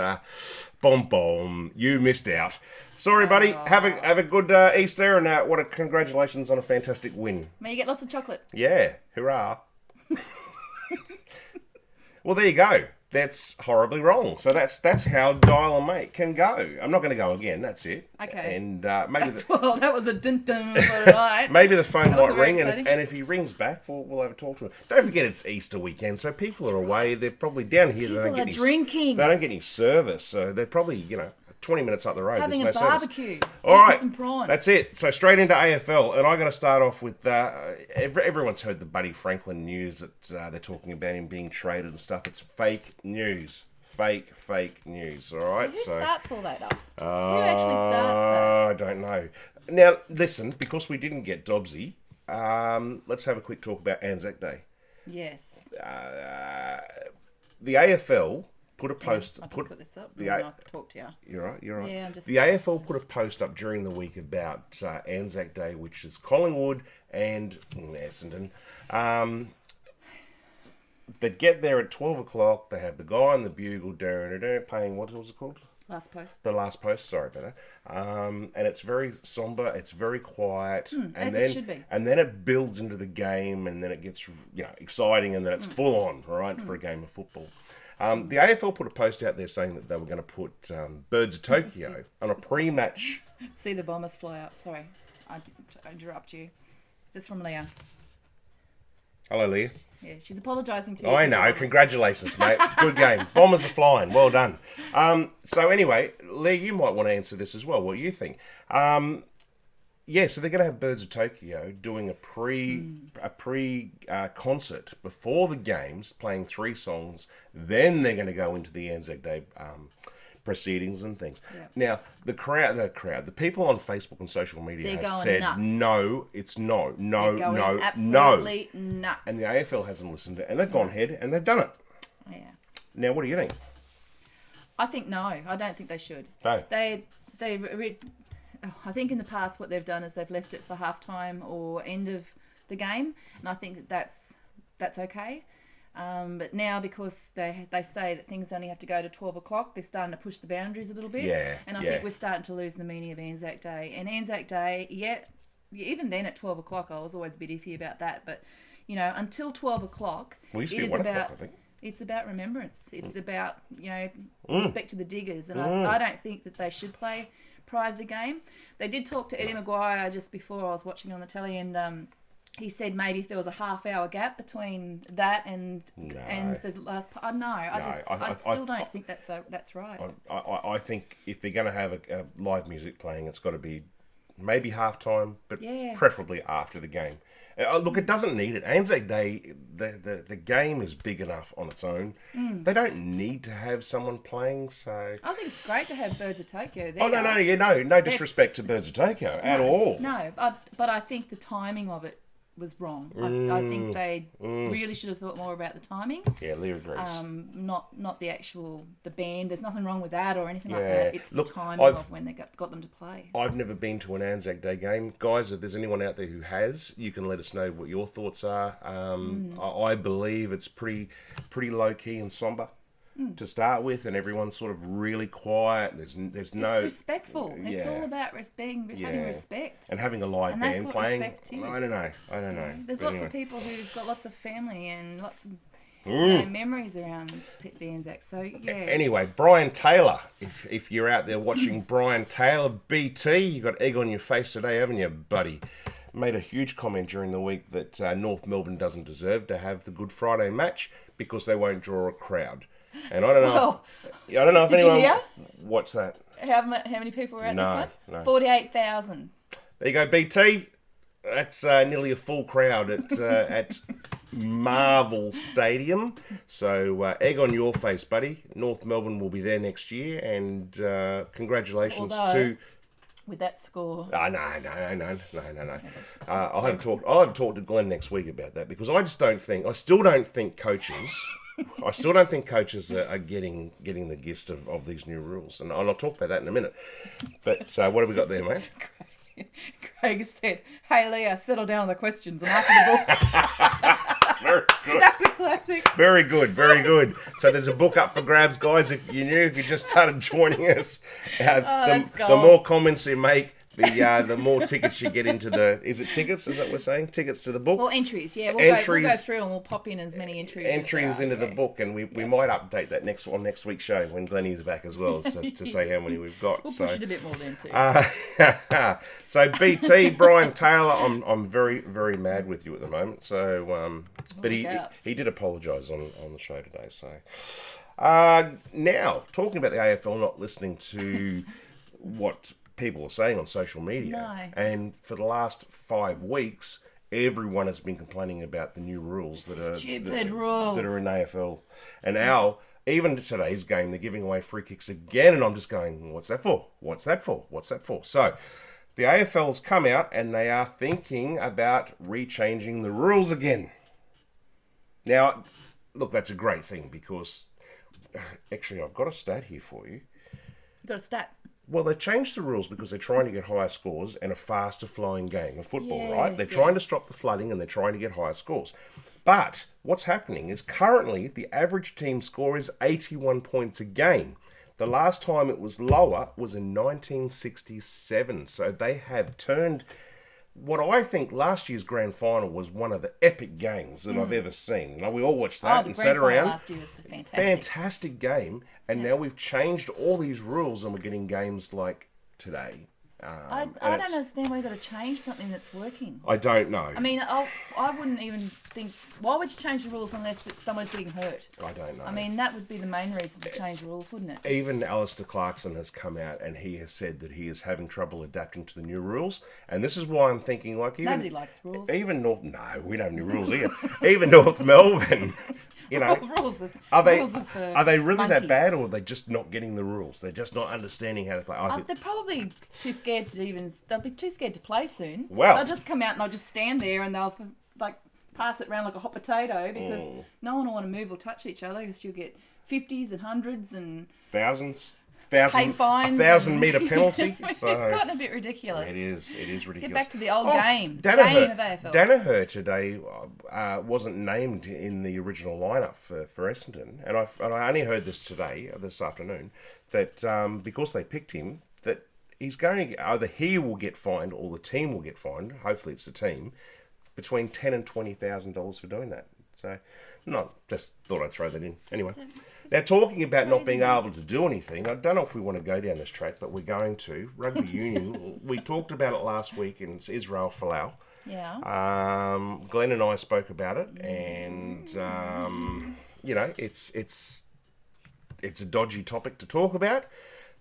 you missed out. Sorry, buddy. Have a good Easter, and congratulations on a fantastic win. May you get lots of chocolate. Yeah, hurrah. Well, there you go. That's horribly wrong. So that's how Dial a Mate can go. I'm not going to go again. That's it. Okay. And maybe that was a dun-dun for tonight. maybe the phone might ring, and if he rings back, we'll have a talk to him. Don't forget it's Easter weekend, so people are away. They're probably down here. People are drinking. They don't get any service, so they're probably 20 minutes up the road. Having There's a no barbecue. Service. All right, some prawns. that's it. So straight into AFL, and I got to start off with everyone's heard the Buddy Franklin news that they're talking about him being traded and stuff. It's fake news. Fake news, all right? Who starts all that up? Who actually starts I don't know. Now, listen, because we didn't get Dobbsy, let's have a quick talk about Anzac Day. that? Yes. The AFL put a post... I'll just put this up the and I'll talk to you. You're right. Yeah, I'm just... The AFL put a post up during the week about Anzac Day, which is Collingwood and Essendon. They'd get there at 12 o'clock. They have the guy on the bugle playing, what was it called? Last post. The last post, sorry about that. And it's very somber, it's very quiet. And as then, it should be. And then it builds into the game, and then it gets exciting, and then it's full on, right, for a game of football. The AFL put a post out there saying that they were going to put Birds of Tokyo on a pre-match. See the bombers fly up. Sorry, I interrupt you. This is from Leah. Hello, Leah. Yeah, she's apologising to you. I know. Congratulations, mate. Good game. Bombers are flying. Well done. So anyway, Leah, you might want to answer this as well. What do you think? Yeah, so they're going to have Birds of Tokyo doing a pre concert before the games, playing 3 songs. Then they're going to go into the Anzac Day proceedings and things. Yep. Now, the people on Facebook and social media They're have going said, nuts. no, it's no, They're going no. absolutely nuts. And the AFL hasn't listened to it, and they've gone ahead and they've done it. Yeah. Now, what do you think? I think no. I don't think they should. No. I think in the past what they've done is they've left it for halftime or end of the game, and I think that's okay. But now, because they say that things only have to go to 12 o'clock, they're starting to push the boundaries a little bit. Yeah, and I think we're starting to lose the meaning of Anzac Day. And Anzac Day, even then at 12 o'clock, I was always a bit iffy about that. But, until 12 o'clock, Well, it used to be 1 o'clock, I think. It's about remembrance. It's about, respect to the diggers. And I don't think that they should play prior to the game. They did talk to Eddie Maguire just before I was watching on the telly, and he said maybe if there was a half-hour gap between that and the last part. I still don't think that's right. I think if they're going to have a live music playing, it's got to be maybe halftime, but preferably after the game. Look, it doesn't need it. Anzac Day, the game is big enough on its own. They don't need to have someone playing, so... I think it's great to have Birds of Tokyo there. Oh, no disrespect to Birds of Tokyo at all. No, but I think the timing of it was wrong. I think they really should have thought more about the timing. Yeah, Leah agrees. Not the actual the band. There's nothing wrong with that or anything like that. It's the timing of when they got them to play. I've never been to an Anzac Day game, guys. If there's anyone out there who has, you can let us know what your thoughts are. I believe it's pretty low key and somber to start with, and everyone's sort of really quiet. There's no... It's respectful. It's all about having respect. And having a live and band that's what playing. Respect is. I don't know. There's lots of people who've got lots of family and lots of memories around the Anzac. So, yeah. Anyway, Brian Taylor. If you're out there watching Brian Taylor, BT, you got egg on your face today, haven't you, buddy? Made a huge comment during the week that North Melbourne doesn't deserve to have the Good Friday match because they won't draw a crowd. And I don't know. I don't know if anyone. Did you hear? What's that? How many people were at this one? No. 48,000. There you go, BT. That's nearly a full crowd at Marvel Stadium. So egg on your face, buddy. North Melbourne will be there next year, and congratulations to. With that score. No. I'll have a talk to Glenn next week about that, because I still don't think coaches are getting the gist of these new rules, and I'll talk about that in a minute. But what have we got there, mate? Craig said, "Hey Leah, settle down on the questions. I'm after the book." Very good. That's a classic. Very good. So there's a book up for grabs, guys. If you just started joining us, the more comments you make, the more tickets you get into the... Is it tickets? Is that what we're saying? Tickets to the book? Well, entries, yeah. We'll go through and we'll pop in as many entries into the book, and we might update that on next week's show when Glennie's back as well, to say how many we've got. We'll push it a bit more then too. So BT, Brian Taylor, I'm very, very mad with you at the moment. So, but he did apologise on the show today. So now, talking about the AFL not listening to what people are saying on social media, and for the last 5 weeks, everyone has been complaining about the new rules that are rules that are in AFL, and Al, even today's game, they're giving away free kicks again, and I'm just going, what's that for? What's that for? What's that for? So, the AFL's come out, and they are thinking about rechanging the rules again. Now, look, that's a great thing, because... Actually, I've got a stat here for you. You got a stat? Well, they changed the rules because they're trying to get higher scores and a faster flowing game of football, Yeah, right? They're yeah. trying to stop the flooding and they're trying to get higher scores. But what's happening is currently the average team score is 81 points a game. The last time it was lower was in 1967. So they have turned... What I think last year's grand final was one of the epic games that I've ever seen. Now, we all watched that the and grand sat final around. last year was fantastic. Fantastic game. And now we've changed all these rules and we're getting games like today. I And don't it's- understand why you've got to change something that's working. I don't know. I mean, I wouldn't even think... Why would you change the rules unless someone's getting hurt? I don't know. I mean, that would be the main reason to change the rules, wouldn't it? Even Alistair Clarkson has come out and he has said that he is having trouble adapting to the new rules. And this is why I'm thinking, like, even... Nobody likes rules. Even North... No, we don't have any rules here. Even North Melbourne, you know... rules Are they rules of, are they really that monkeys. bad, or are they just not getting the rules? They're just not understanding how to play. I think, They're probably too scared to even... They'll be too scared to play soon. Well- They'll just come out and they'll just stand there and they'll, like, pass it around like a hot potato because no one will want to move or touch each other because you'll get 50s and 100s and pay fines. 1,000-meter penalty. It's So gotten a bit ridiculous. it is ridiculous. Get back to the old game. Danaher, Game of AFL. Danaher today wasn't named in the original lineup for Essendon, and I only heard this afternoon, that because they picked him, that he's going to either he will get fined or the team will get fined. Hopefully, it's the team between $10,000 and $20,000 for doing that. So, just thought I'd throw that in. Anyway, now talking about not being able to do anything, I don't know if we want to go down this track, but we're going to. Rugby union, we talked about it last week in Israel Folau. Yeah. Glenn and I spoke about it, and it's a dodgy topic to talk about.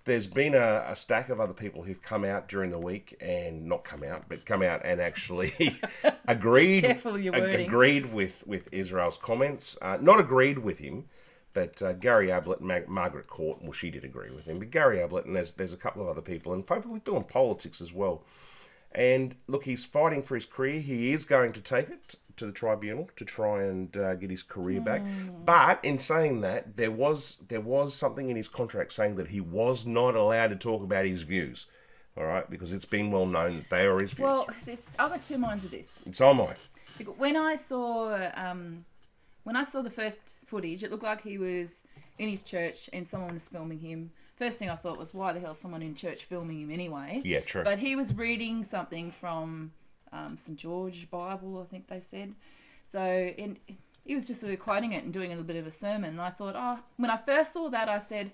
There's been a stack of other people who've come out during the week and not come out, but come out and actually agreed. Careful your wording. Agreed with Israel's comments. Not agreed with him, but Gary Ablett and Margaret Court, well, she did agree with him. But Gary Ablett, and there's a couple of other people, and probably people in politics as well. And look, he's fighting for his career. He is going to take it to the tribunal to try and get his career back. But in saying that, there was something in his contract saying that he was not allowed to talk about his views. All right, because it's been well known that they are his views. Well, I've got two minds of this. So am I. When I saw the first footage, it looked like he was in his church and someone was filming him. First thing I thought was, why the hell is someone in church filming him anyway? Yeah, true. But he was reading something from St. George Bible, I think they said. So he was just sort of quoting it and doing a little bit of a sermon. And I thought, when I first saw that, I said,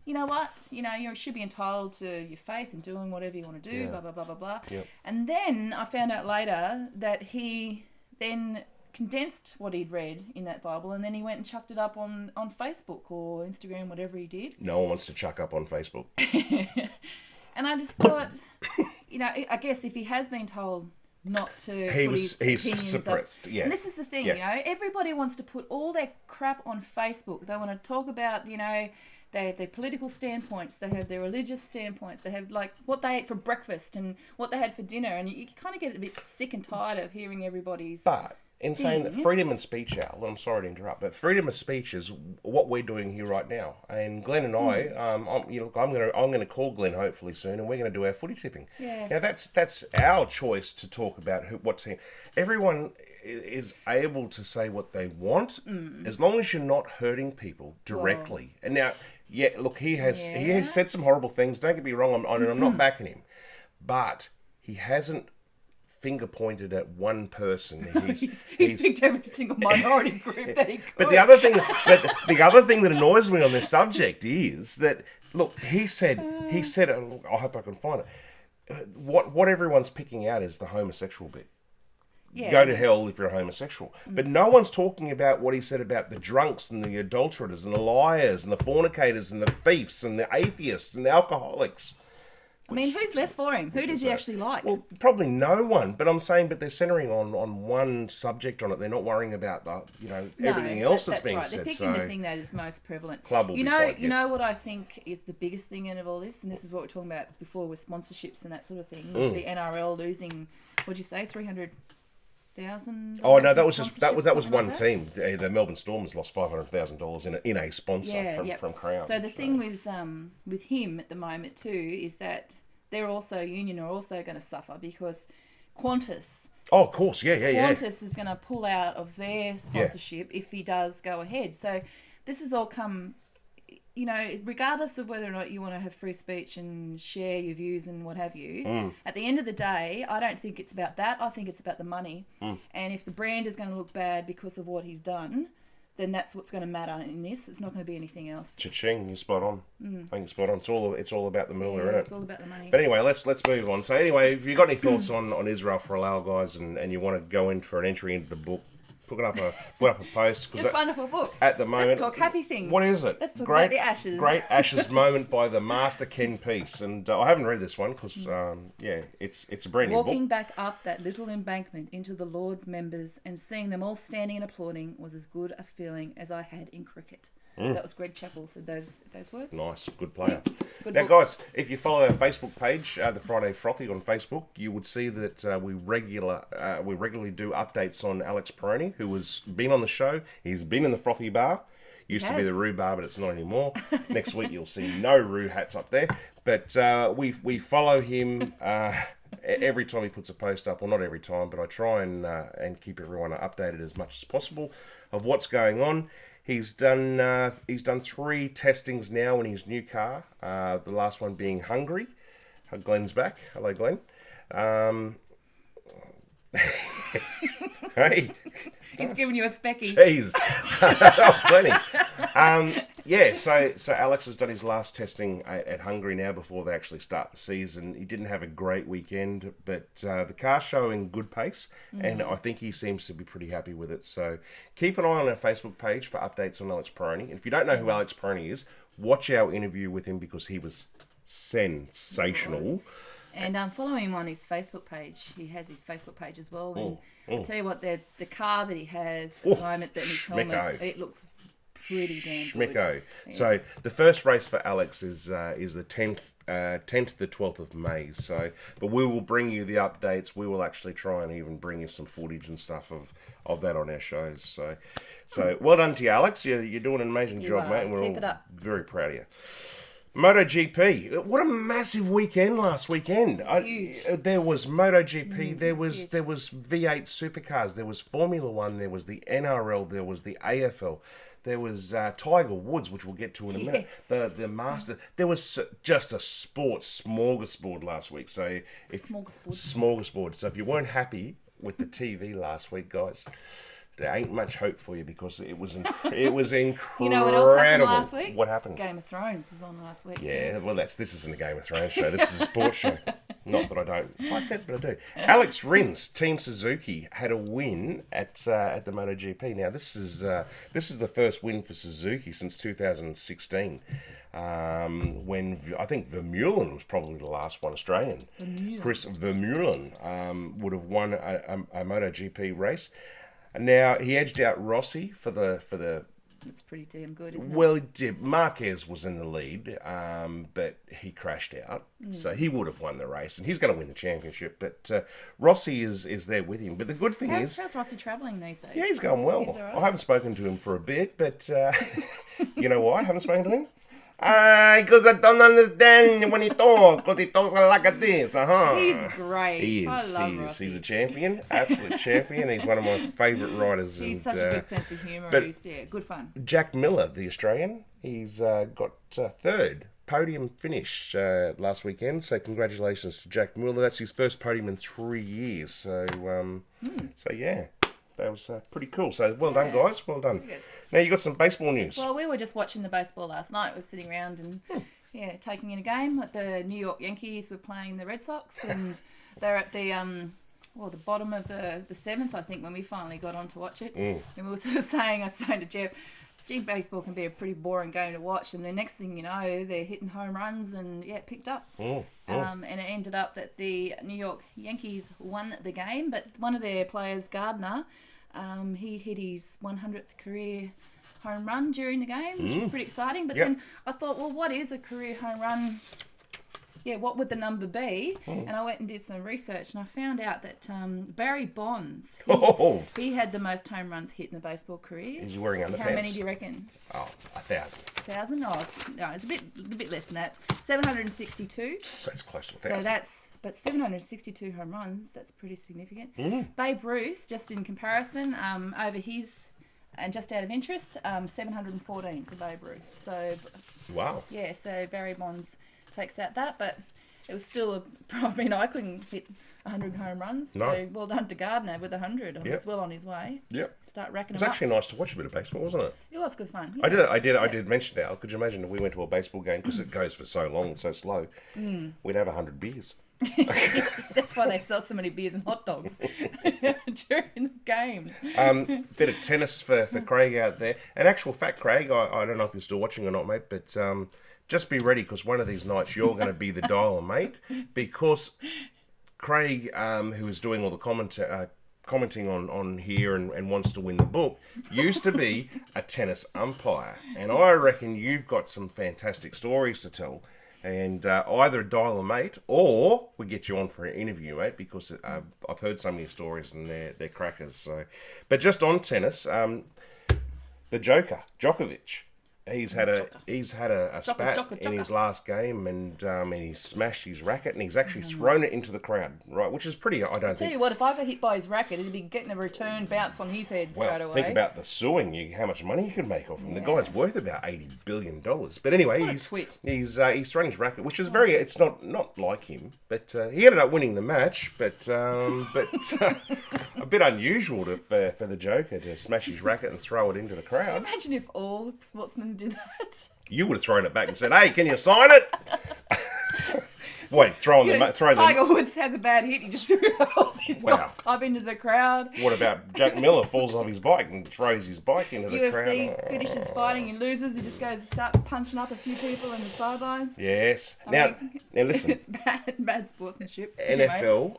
you know what? You should be entitled to your faith and doing whatever you want to do, blah, blah, blah, blah, blah. Yep. And then I found out later that he then condensed what he'd read in that Bible and then he went and chucked it up on Facebook or Instagram, whatever he did. No one wants to chuck up on Facebook. And I just thought, I guess if he has been told not to He's opinions suppressed, up, yeah. And this is the thing, Yeah. everybody wants to put all their crap on Facebook. They want to talk about, their political standpoints, they have their religious standpoints, they have like what they ate for breakfast and what they had for dinner, and you kind of get a bit sick and tired of hearing everybody's... But in saying that freedom of speech, Al, and I'm sorry to interrupt, but freedom of speech is what we're doing here right now. And Glenn and I, I'm going to call Glenn hopefully soon, and we're going to do our footy tipping. Yeah. Now that's our choice to talk about what's here. Everyone is able to say what they want as long as you're not hurting people directly. Whoa. And now, look, he has said some horrible things. Don't get me wrong, I'm not backing him, but he hasn't finger pointed at one person. He's picked every single minority group that he could. But the other thing that annoys me on this subject is that, look, he said, look, I hope I can find it. What everyone's picking out is the homosexual bit. Yeah. Go to hell if you're a homosexual. But no one's talking about what he said about the drunks and the adulterers and the liars and the fornicators and the thieves and the atheists and the alcoholics. I mean, who's left for him? Who does he actually like? Well, probably no one. But I'm saying, they're centering on one subject on it. They're not worrying about everything else that's being right. said. They're picking the thing that is most prevalent. Club will you be know, fine, you yes. know what I think is the biggest thing in all this, and this is what we were talking about before with sponsorships and that sort of thing. With the NRL losing, what'd you say, 300,000? Oh no, that was one team. The Melbourne Stormers lost $500,000 in a sponsor from Crown. So the thing with him at the moment too is that they're also Union are also going to suffer because Qantas. Oh, of course, yeah. Qantas is going to pull out of their sponsorship if he does go ahead. So this has all come, regardless of whether or not you want to have free speech and share your views and what have you, at the end of the day, I don't think it's about that. I think it's about the money. And if the brand is going to look bad because of what he's done, then that's what's going to matter in this. It's not going to be anything else. Cha-ching, you're spot on. I think you're spot on. It's all about the Miller, isn't it? It's all about the money. But anyway, let's move on. So anyway, if you've got any thoughts on Israel Folau, guys, and you want to go in for an entry into the book, put up a post. It's a wonderful book. At the moment, let's talk happy things. What is it? Let's talk about the Ashes. Great Ashes moment by the Master Ken Peace, and I haven't read this one because it's a brand new book. Walking back up that little embankment into the Lord's members and seeing them all standing and applauding was as good a feeling as I had in cricket. That was Greg Chappell said those words. Nice, good player. Good now, book. guys, if you follow our Facebook page, the Friday Frothy on Facebook, you would see that we regularly do updates on Alex Peroni, who has been on the show. He's been in the Frothy bar. Used to be the Roo bar, but it's not anymore. Next week you'll see no Roo hats up there. But we follow him every time he puts a post up. Well, not every time, but I try and keep everyone updated as much as possible of what's going on. He's done 3 testings now in his new car. The last one being Hungary. Glenn's back. Hello, Glenn. Hey. He's giving you a specky. Jeez. Plenty. So Alex has done his last testing at Hungary now before they actually start the season. He didn't have a great weekend, but the car's showing good pace, and I think he seems to be pretty happy with it. So keep an eye on our Facebook page for updates on Alex Peroni. And if you don't know who Alex Peroni is, watch our interview with him because he was sensational. And following him on his Facebook page. He has his Facebook page as well. And I'll tell you what, the car that he has at the moment, that in his helmet, it looks pretty damn good. Schmicko. Yeah. So the first race for Alex is the 10th to the 12th of May. So, but we will bring you the updates. We will actually try and even bring you some footage and stuff of that on our shows. So well done to you, Alex. You're doing an amazing job, mate. And we're Keep it up. Very proud of you. MotoGP. What a massive weekend last weekend. Huge. There was MotoGP, there was V8 supercars, there was Formula One, there was the NRL, there was the AFL, there was Tiger Woods, which we'll get to in a minute. The Master. There was just a sports smorgasbord last week. So smorgasbord. So if you weren't happy with the TV last week, guys, there ain't much hope for you because it was incredible. You know what else happened last week? What happened? Game of Thrones was on last week. Yeah, well, this isn't a Game of Thrones show. This is a sports show. Not that I don't like it, but I do. Alex Rins, Team Suzuki, had a win at the MotoGP. Now, this is the first win for Suzuki since 2016. When I think Vermeulen was probably the last one, Australian. Chris Vermeulen would have won a MotoGP race. Now, he edged out Rossi for the. That's pretty damn good, isn't it? Well, he did. Marquez was in the lead, but he crashed out. So he would have won the race, and he's going to win the championship. But Rossi is there with him. But the good thing is... How's Rossi travelling these days? Yeah, he's going well. He's all right. I haven't spoken to him for a bit, but you know why I haven't spoken to him? Because I don't understand when he talks, because he talks like this, He's great. He is. I love Rossi. He's a champion, absolute champion. He's one of my favourite riders. He's such a good sense of humour. He's good fun. Jack Miller, the Australian, he's got third podium finish last weekend. So congratulations to Jack Miller. That's his first podium in 3 years. So yeah, that was pretty cool. So well done, guys. Well done. Now you got some baseball news. Well, we were just watching the baseball last night. We were sitting around and taking in a game. The New York Yankees were playing the Red Sox, and they're at the the bottom of the seventh, I think, when we finally got on to watch it. And we were sort of saying, I was saying to Jeff, gee, baseball can be a pretty boring game to watch, and the next thing you know, they're hitting home runs, and it picked up. And it ended up that the New York Yankees won the game, but one of their players, Gardner, he hit his 100th career home run during the game, which was pretty exciting. But then I thought, well, what is a career home run? Yeah, what would the number be? And I went and did some research, and I found out that Barry Bonds, he had the most home runs hit in the baseball career. He's wearing underpants. How many do you reckon? Oh, 1,000. 1,000? Oh, no, it's a bit less than that. 762. That's close to 1,000. So but 762 home runs, that's pretty significant. Babe Ruth, just in comparison, over his, and just out of interest, 714 for Babe Ruth. So, wow. Yeah, so Barry Bonds takes out that, but it was still I couldn't hit 100 home runs. No. So well done to Gardner with 100. He's well on his way. Yep. Start racking It was them up. actually nice to watch a bit of baseball, wasn't it? It was good fun. I did mention it, Al. Could you imagine if we went to a baseball game, because it goes for so long and so slow, we'd have 100 beers. That's why they sell so many beers and hot dogs during the games. Bit of tennis for Craig out there. And actual fact, Craig, I don't know if you're still watching or not, mate, but just be ready, because one of these nights you're going to be the dialer, mate, because Craig, who is doing all the commenting on here and wants to win the book, used to be a tennis umpire. And I reckon you've got some fantastic stories to tell. And either a dialer, mate, or we get you on for an interview, mate, because I've heard some of your stories and they're crackers. So, but just on tennis, the Joker, Djokovic, he's had a spat in his last game, and he's smashed his racket, and he's actually thrown it into the crowd, right? Which is pretty. I tell you what, if I got hit by his racket, it'd be getting a return bounce on his head straight away. Think about the suing. How much money you can make off him. The guy's worth about $80 billion. But anyway, he's thrown his racket, which is very. It's not like him, but he ended up winning the match. But a bit unusual for the Joker to smash his racket and throw it into the crowd. Imagine if all sportsmen did that. You would have thrown it back and said, "Hey, can you sign it?" Wait, Tiger Woods has a bad hit. He just throws his golf club into the crowd. What about Jack Miller falls off his bike and throws his bike into the crowd? UFC finishes fighting and loses. He just starts punching up a few people in the sidelines. Yes. Now listen. It's bad sportsmanship. NFL.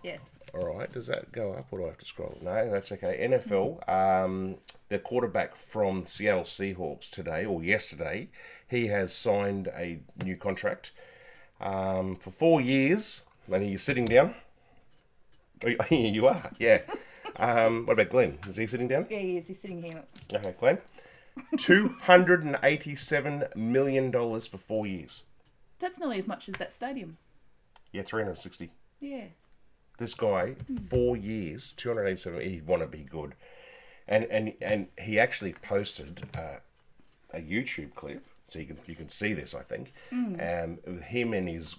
Yes. All right. Does that go up, or do I have to scroll? No, that's okay. NFL. The quarterback from Seattle Seahawks today or yesterday, he has signed a new contract for 4 years. And you're sitting down. Oh, you are. Yeah. What about Glenn? Is he sitting down? Yeah, he is. He's sitting here. Okay, Glenn. $287 million for 4 years. That's nearly as much as that stadium. Yeah, 360. Yeah. This guy, 4 years, 287. He'd want to be good, and he actually posted a YouTube clip, so you can see this. I think, with him and his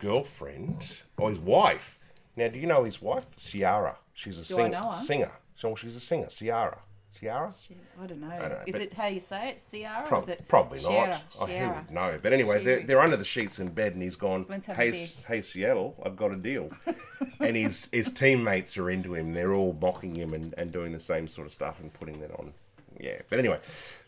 girlfriend or his wife. Now, do you know his wife, Ciara? She's a singer. So she's a singer, Ciara. I don't know. Is it how you say it, Ciara? Probably Ciara? not. Who would know? But anyway, they're under the sheets in bed, and he's gone, hey Seattle, I've got a deal. And his teammates are into him. They're all mocking him and doing the same sort of stuff and putting that on. Yeah. But anyway,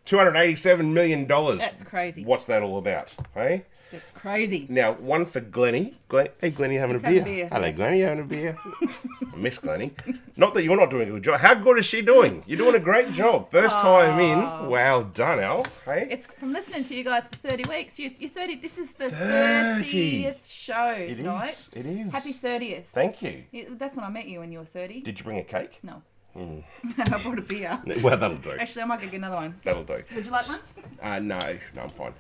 $287 million. That's crazy. What's that all about? Hey? That's crazy. Now, one for Glennie. Hey, Glennie, having a beer? Hello, Glennie, having a beer? I miss Glennie. Not that you're not doing a good job. How good is she doing? You're doing a great job. First time in. Well done, Al. Hey? It's from listening to you guys for 30 weeks. You're 30. This is the 30th show tonight. It is. Happy 30th. Thank you. That's when I met you, when you were 30. Did you bring a cake? No. I brought a beer. Well, that'll do. Actually, I might go get another one. That'll do. Would you like one? No, I'm fine.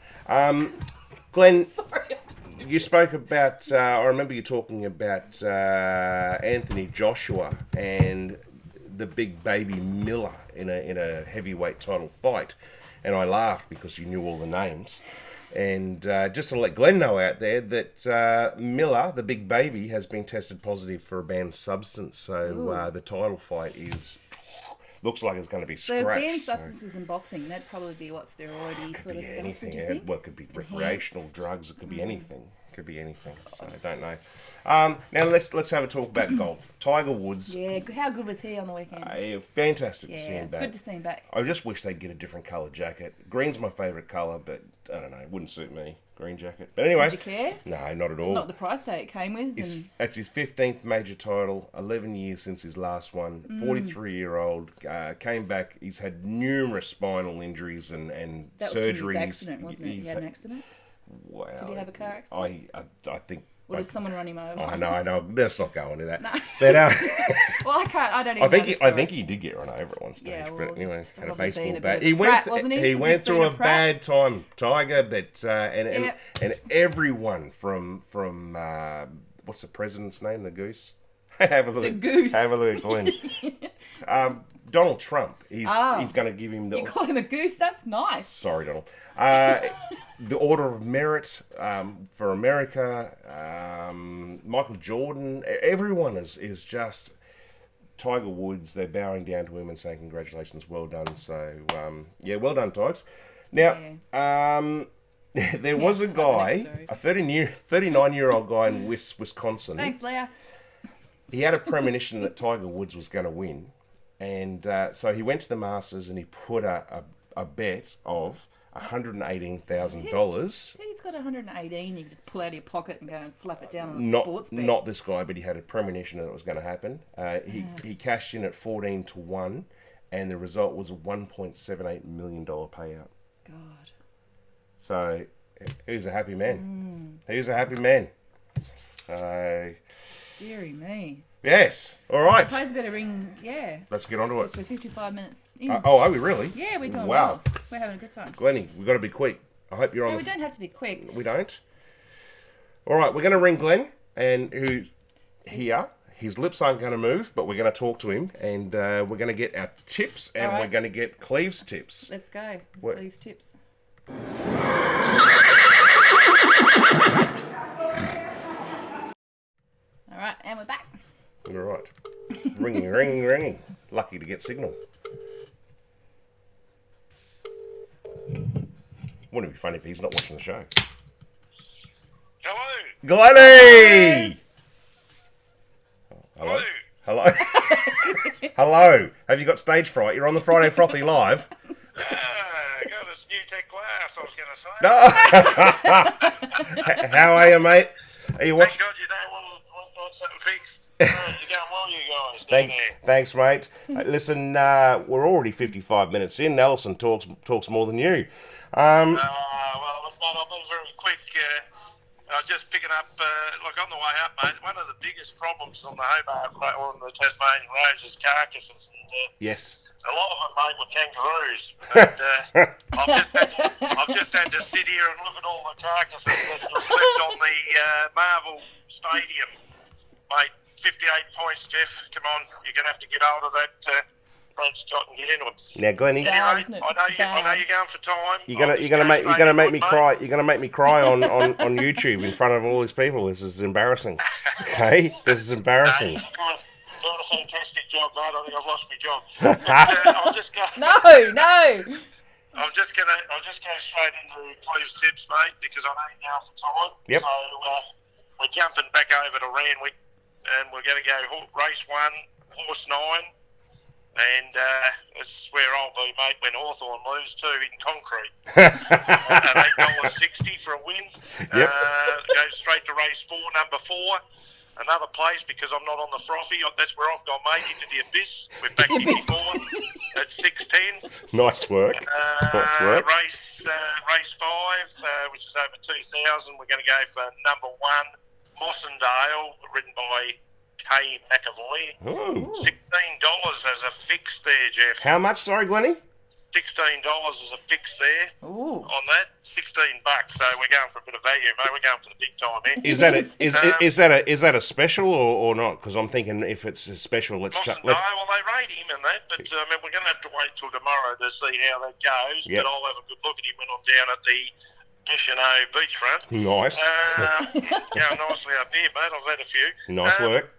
Glenn, sorry, you spoke about, I remember you talking about Anthony Joshua and the big baby Miller in a heavyweight title fight. And I laughed because you knew all the names. And just to let Glenn know out there that Miller, the big baby, has been tested positive for a banned substance. So the title fight looks like it's going to be scratched. So banned substances in boxing, that'd probably be what, steroidy sort of stuff, anything. would you think? Well, it could be recreational drugs. It could be anything. Could be anything. So I don't know. Now let's have a talk about golf. Tiger Woods. Yeah, how good was he on the weekend? Fantastic to see Yeah, him it's back. good to see him back. I just wish they'd get a different colour jacket. Green's my favourite colour, but I don't know, it wouldn't suit me. Green jacket. But anyway. Did you care? No, not at all. Not the price tag it came with. That's his 15th major title, 11 years since his last one. 43-year-old, came back. He's had numerous spinal injuries and that surgeries. was from his accident, wasn't it? He had an accident? Wow. Did he have a car accident? I think... Or did someone run him over? I know. Let's not go into that. No. But, well, I don't even I think he did get run over at one stage. Yeah, well, but anyway, he's had a probably baseball been a bat. bit of a prat, wasn't he? He Was went he through being a a prat? bad time, Tiger. But and Yep. everyone from what's the president's name? The goose. Have a look. The goose. Have a look at Glenn. Donald Trump. He's going to give him the. You call him a goose? That's nice. Sorry, Donald. The Order of Merit for America. Michael Jordan. Everyone is just Tiger Woods. They're bowing down to him and saying congratulations, well done. So well done, Tigers. Now, there was a guy, a 39-year-old guy in Wisconsin. Thanks, Leah. He had a premonition that Tiger Woods was going to win. And so he went to the Masters and he put a bet of $118,000. He's got 118. You can just pull out of your pocket and go and slap it down on a Not sports bet. not this guy, but he had a premonition that it was going to happen. He cashed in at 14-1, and the result was a $1.78 million payout. God. So he was a happy man. He was a happy man. Deary me. Yes. All right. I suppose I better ring. Yeah. Let's get onto it. We're 55 minutes in. Are we really? Yeah, we're doing Wow. well. We're having a good time. Glennie, we've got to be quick. I hope you're on No, the... we don't have to be quick. We don't? All right, we're going to ring Glenn, and who's here. His lips aren't going to move, but we're going to talk to him, and we're going to get our tips, and All right. we're going to get Cleve's tips. Let's go. What- Please tips. All right, and we're back. All right. Ringing. Lucky to get signal. Wouldn't it be funny if he's not watching the show? Hello. Glennie! Hello? Hello. Hello? Hello. Have you got stage fright? You're on the Friday Frothy Live. Got this new tech glass, I was going to say. No. How are you, mate? Are you Thank watching? God you don't want something fixed. You're going well, you guys. Down there. Thanks, mate. Listen, we're already 55 minutes in. Nelson talks more than you. Well, look, mate, I'll be very quick. I was just picking up, like on the way up, mate, one of the biggest problems on the Hobart Road, on the Tasmanian roads is carcasses. And, Yes. a lot of them, mate, were kangaroos. And, I've just had to sit here and look at all the carcasses that were left on the Marvel Stadium. Mate, 58 points, Jeff. Come on, you're going to have to get hold of that, Brad Scott, and get into it. Now, Glennie, Bad, Anyway, isn't it? I know you're going for time. you're gonna make me cry. You're gonna make me cry on YouTube in front of all these people. This is embarrassing. Okay, this is embarrassing. Doing a fantastic job, mate. I think I've lost my job. But, I'll just go. No. I'll just go straight into Cleve's tips, mate, because I know you're going for time. Yep. So we're jumping back over to Randwick, and we're going to go race 1, horse 9. And it's where I'll be, mate, when Hawthorn lose too in concrete. At $8.60 for a win. Yep. Go straight to race 4, number 4. Another place because I'm not on the Frothy. That's where I've gone, mate, into the abyss. We're back 54 at 6:10. Nice work. Nice work. Race 5, which is over 2,000. We're going to go for number 1, Mossendale, ridden by Kay McAvoy. Ooh. $16 as a fix there, Jeff. How much? Sorry, Glennie. $16 as a fix there. Ooh. On that, $16. So we're going for a bit of value, mate. We're going for the big time here. Is that a special or not? Because I'm thinking if it's a special, let's. Well, they rate him in that, but I mean, we're going to have to wait till tomorrow to see how that goes. Yep. But I'll have a good look at him when I'm down at the Gishano beachfront. Nice. Going nicely up here, mate. I've had a few. Nice work.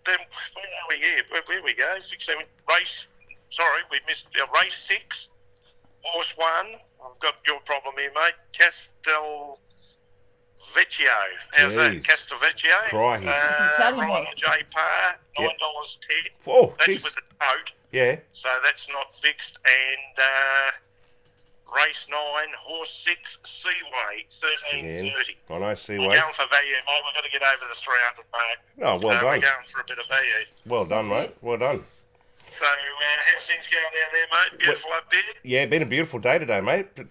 Then where are we here? Where we go? 16 race. Sorry, we missed race 6, horse 1. I've got your problem here, mate. Vecchio. How's that? Jeez. Castelvecchio. Crikey. It's an Italian Rhino horse. J Par, Yep. $9.10. Oh, That's jeez. with the tote, Yeah. so that's not fixed. And race 9, horse 6, Seaway, $13.30. I know, see, We're wait. going for value, mate. We've got to get over the 300 mark. Oh, well We're done. going for a bit of value. Well done, mate. Well done. So, how's things going down there, mate? Beautiful up there? Yeah, been a beautiful day today, mate. But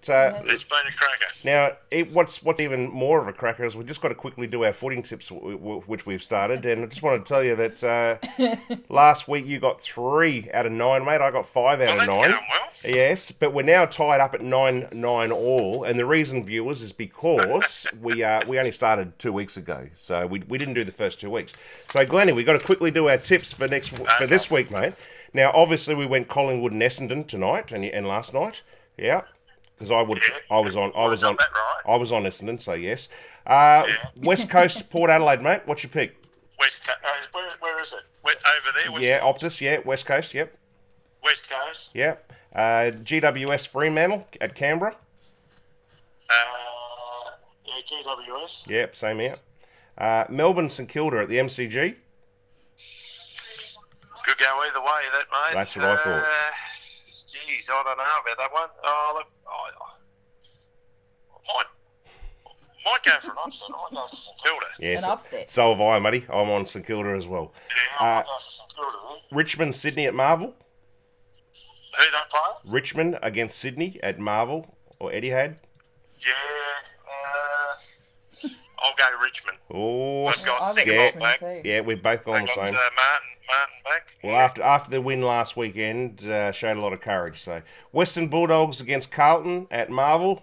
It's been a cracker. now, what's even more of a cracker is we've just got to quickly do our footing tips, which we've started. And I just want to tell you that last week you got 3 out of 9, mate. I got 5 out of That's 9. going well. Yes, but we're now tied up at 9 all, and the reason, viewers, is because we only started 2 weeks ago, so we didn't do the first 2 weeks. So, Glennie, we've got to quickly do our tips for this week, mate. Now, obviously, we went Collingwood and Essendon tonight and last night, yeah, because I was on Essendon, so yes. West Coast, Port Adelaide, mate. What's your pick? West Coast. Where is it? Over there? Yeah, Optus, yeah, West Coast, yep. West Coast. Yeah. GWS Fremantle at Canberra. GWS. Yep, same here. Melbourne St Kilda at the MCG. Could go either way, that, mate. That's what I thought. Geez, I don't know about that one. Oh, look, I might go for an upset. I might go for St Kilda. Yes. An upset. So have I, matey. I'm on St Kilda as well. Yeah, I might go for St Kilda. Richmond Sydney at Marvel. Who don't play? Richmond against Sydney at Marvel or Etihad. Yeah, I'll go Richmond. Oh, They've got I've Nick got yeah. Bolt back. Richmond too. Yeah, we've both They've gone the got same. Martin back. Well, after the win last weekend, showed a lot of courage. So, Western Bulldogs against Carlton at Marvel.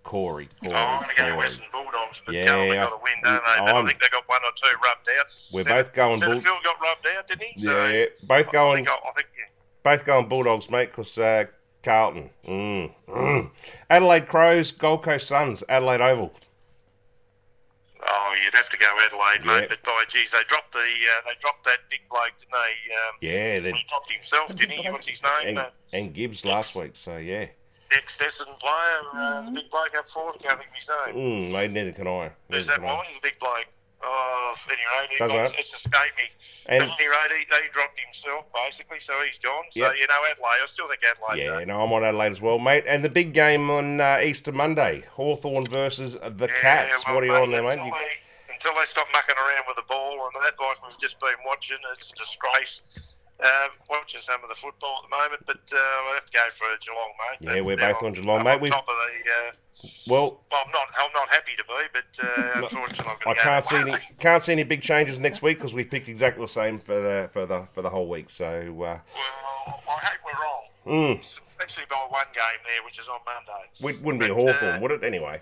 Corey. I'm going to go Western Bulldogs, but Yeah, Carlton got a win, don't they? But I think they got 1 or 2 rubbed out. We're both going Setterfield got rubbed out, didn't he? Yeah, both going. I think yeah. Both going Bulldogs, mate, because Carlton. Adelaide Crows, Gold Coast Suns, Adelaide Oval. Oh, you'd have to go Adelaide, Yeah. mate. But by geez, they dropped that big bloke, didn't they? Yeah, they He dropped himself, didn't he? What's his name? and Gibbs last week, so yeah. Ex-Essendon player, the big bloke up forward. Can't think of his name. Mate, neither can I. Who's that one? The big bloke. Oh, anyway, Doesn't matter. it's escaped me. And- But anyway, he dropped himself basically, so he's gone. So Yep. Adelaide. I still think Adelaide. Yeah, though. no, I'm on Adelaide as well, mate. And the big game on Easter Monday, Hawthorn versus the Cats. well, What are you on there, mate? Until they stop mucking around with the ball and that, like we've just been watching, it's a disgrace. Watching some of the football at the moment, but we'll have to go for Geelong, mate. Yeah, we're both on Geelong, I'm mate. On top of the, Well, I'm not happy to be, but unfortunately, I can't see any big changes next week because we picked exactly the same for the whole week. So Well, I hope we're wrong. Especially by one game there, which is on Monday. it wouldn't be a Hawthorn, would it? Anyway.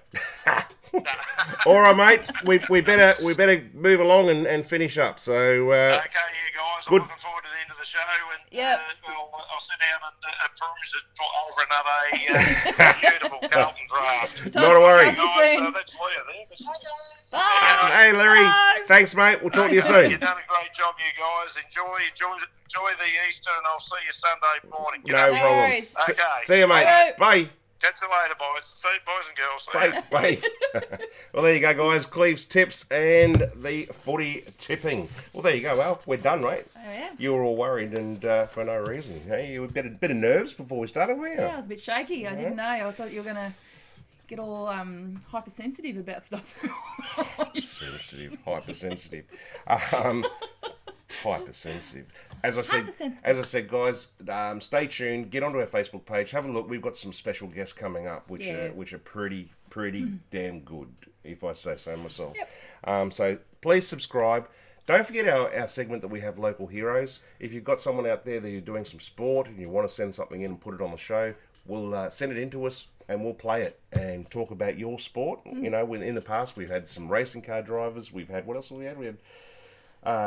All right, mate. We better move along and finish up. So Okay, you guys. good. I'm looking forward to the end of the show, and Yep. I'll sit down and peruse it over another beautiful Carlton draft. Not a worry. Talk to you Guys, soon. that's Leah there. Bye. Hey, Larry. Bye. Thanks, mate. We'll talk to you soon. You've done a great job, you guys. Enjoy the Easter, and I'll see you Sunday morning. No G'day. problems. worries. Okay. See you, mate. Bye. Bye. Catch you later, boys. See you, boys and girls. See ya. Bye. Well, there you go, guys. Cleve's tips and the footy tipping. Well, there you go, Al. We're done, right? Oh, yeah. You were all worried and for no reason. Hey, you had a bit of nerves before we started, weren't you? Yeah, I was a bit shaky. I didn't know. I thought you were going to get all hypersensitive about stuff. Sensitive, hypersensitive. Hypersensitive. As Hypersensitive. I said, guys, stay tuned. Get onto our Facebook page. Have a look. We've got some special guests coming up, which are pretty damn good, if I say so myself. Yep. So please subscribe. Don't forget our segment that we have, Local Heroes. If you've got someone out there that you're doing some sport and you want to send something in and put it on the show, we'll send it in to us and we'll play it and talk about your sport. You know, in the past we've had some racing car drivers. We've had, what else have we had? We had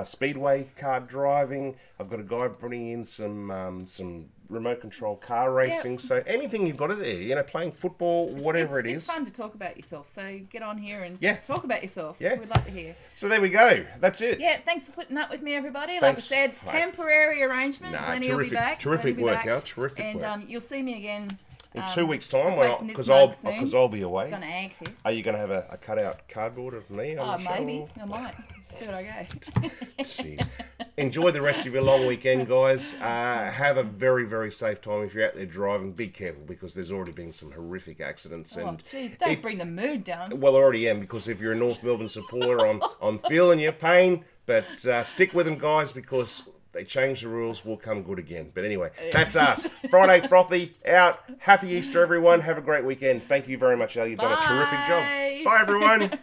speedway car driving. I've got a guy bringing in some remote control car racing. Yep. So anything you've got it there, you know, playing football, whatever it is. It's fun to talk about yourself. So get on here and Yeah. talk about yourself. Yeah. We'd like to hear. So there we go. That's it. Yeah, thanks for putting up with me, everybody. Thanks. Like I said, temporary arrangement. Nah, Glennie will be terrific- back. terrific Glennie will be work, back. Al. Terrific and work. you'll see me again In 2 weeks' time, replacing this because mug soon. I'll be away. It's going to ag fest. Are you going to have a cutout cardboard of me on the show? Maybe. I might. See what I go. Jeez. Enjoy the rest of your long weekend, guys. Have a very, very safe time. If you're out there driving, be careful because there's already been some horrific accidents. Oh, And jeez, don't bring the mood down. well, I already am, because if you're a North Melbourne supporter, I'm feeling your pain. But stick with them, guys, because they change the rules, we'll come good again. But anyway, that's us. Friday Frothy out. Happy Easter, everyone. Have a great weekend. Thank you very much, Al. You've done a terrific job. Bye, everyone.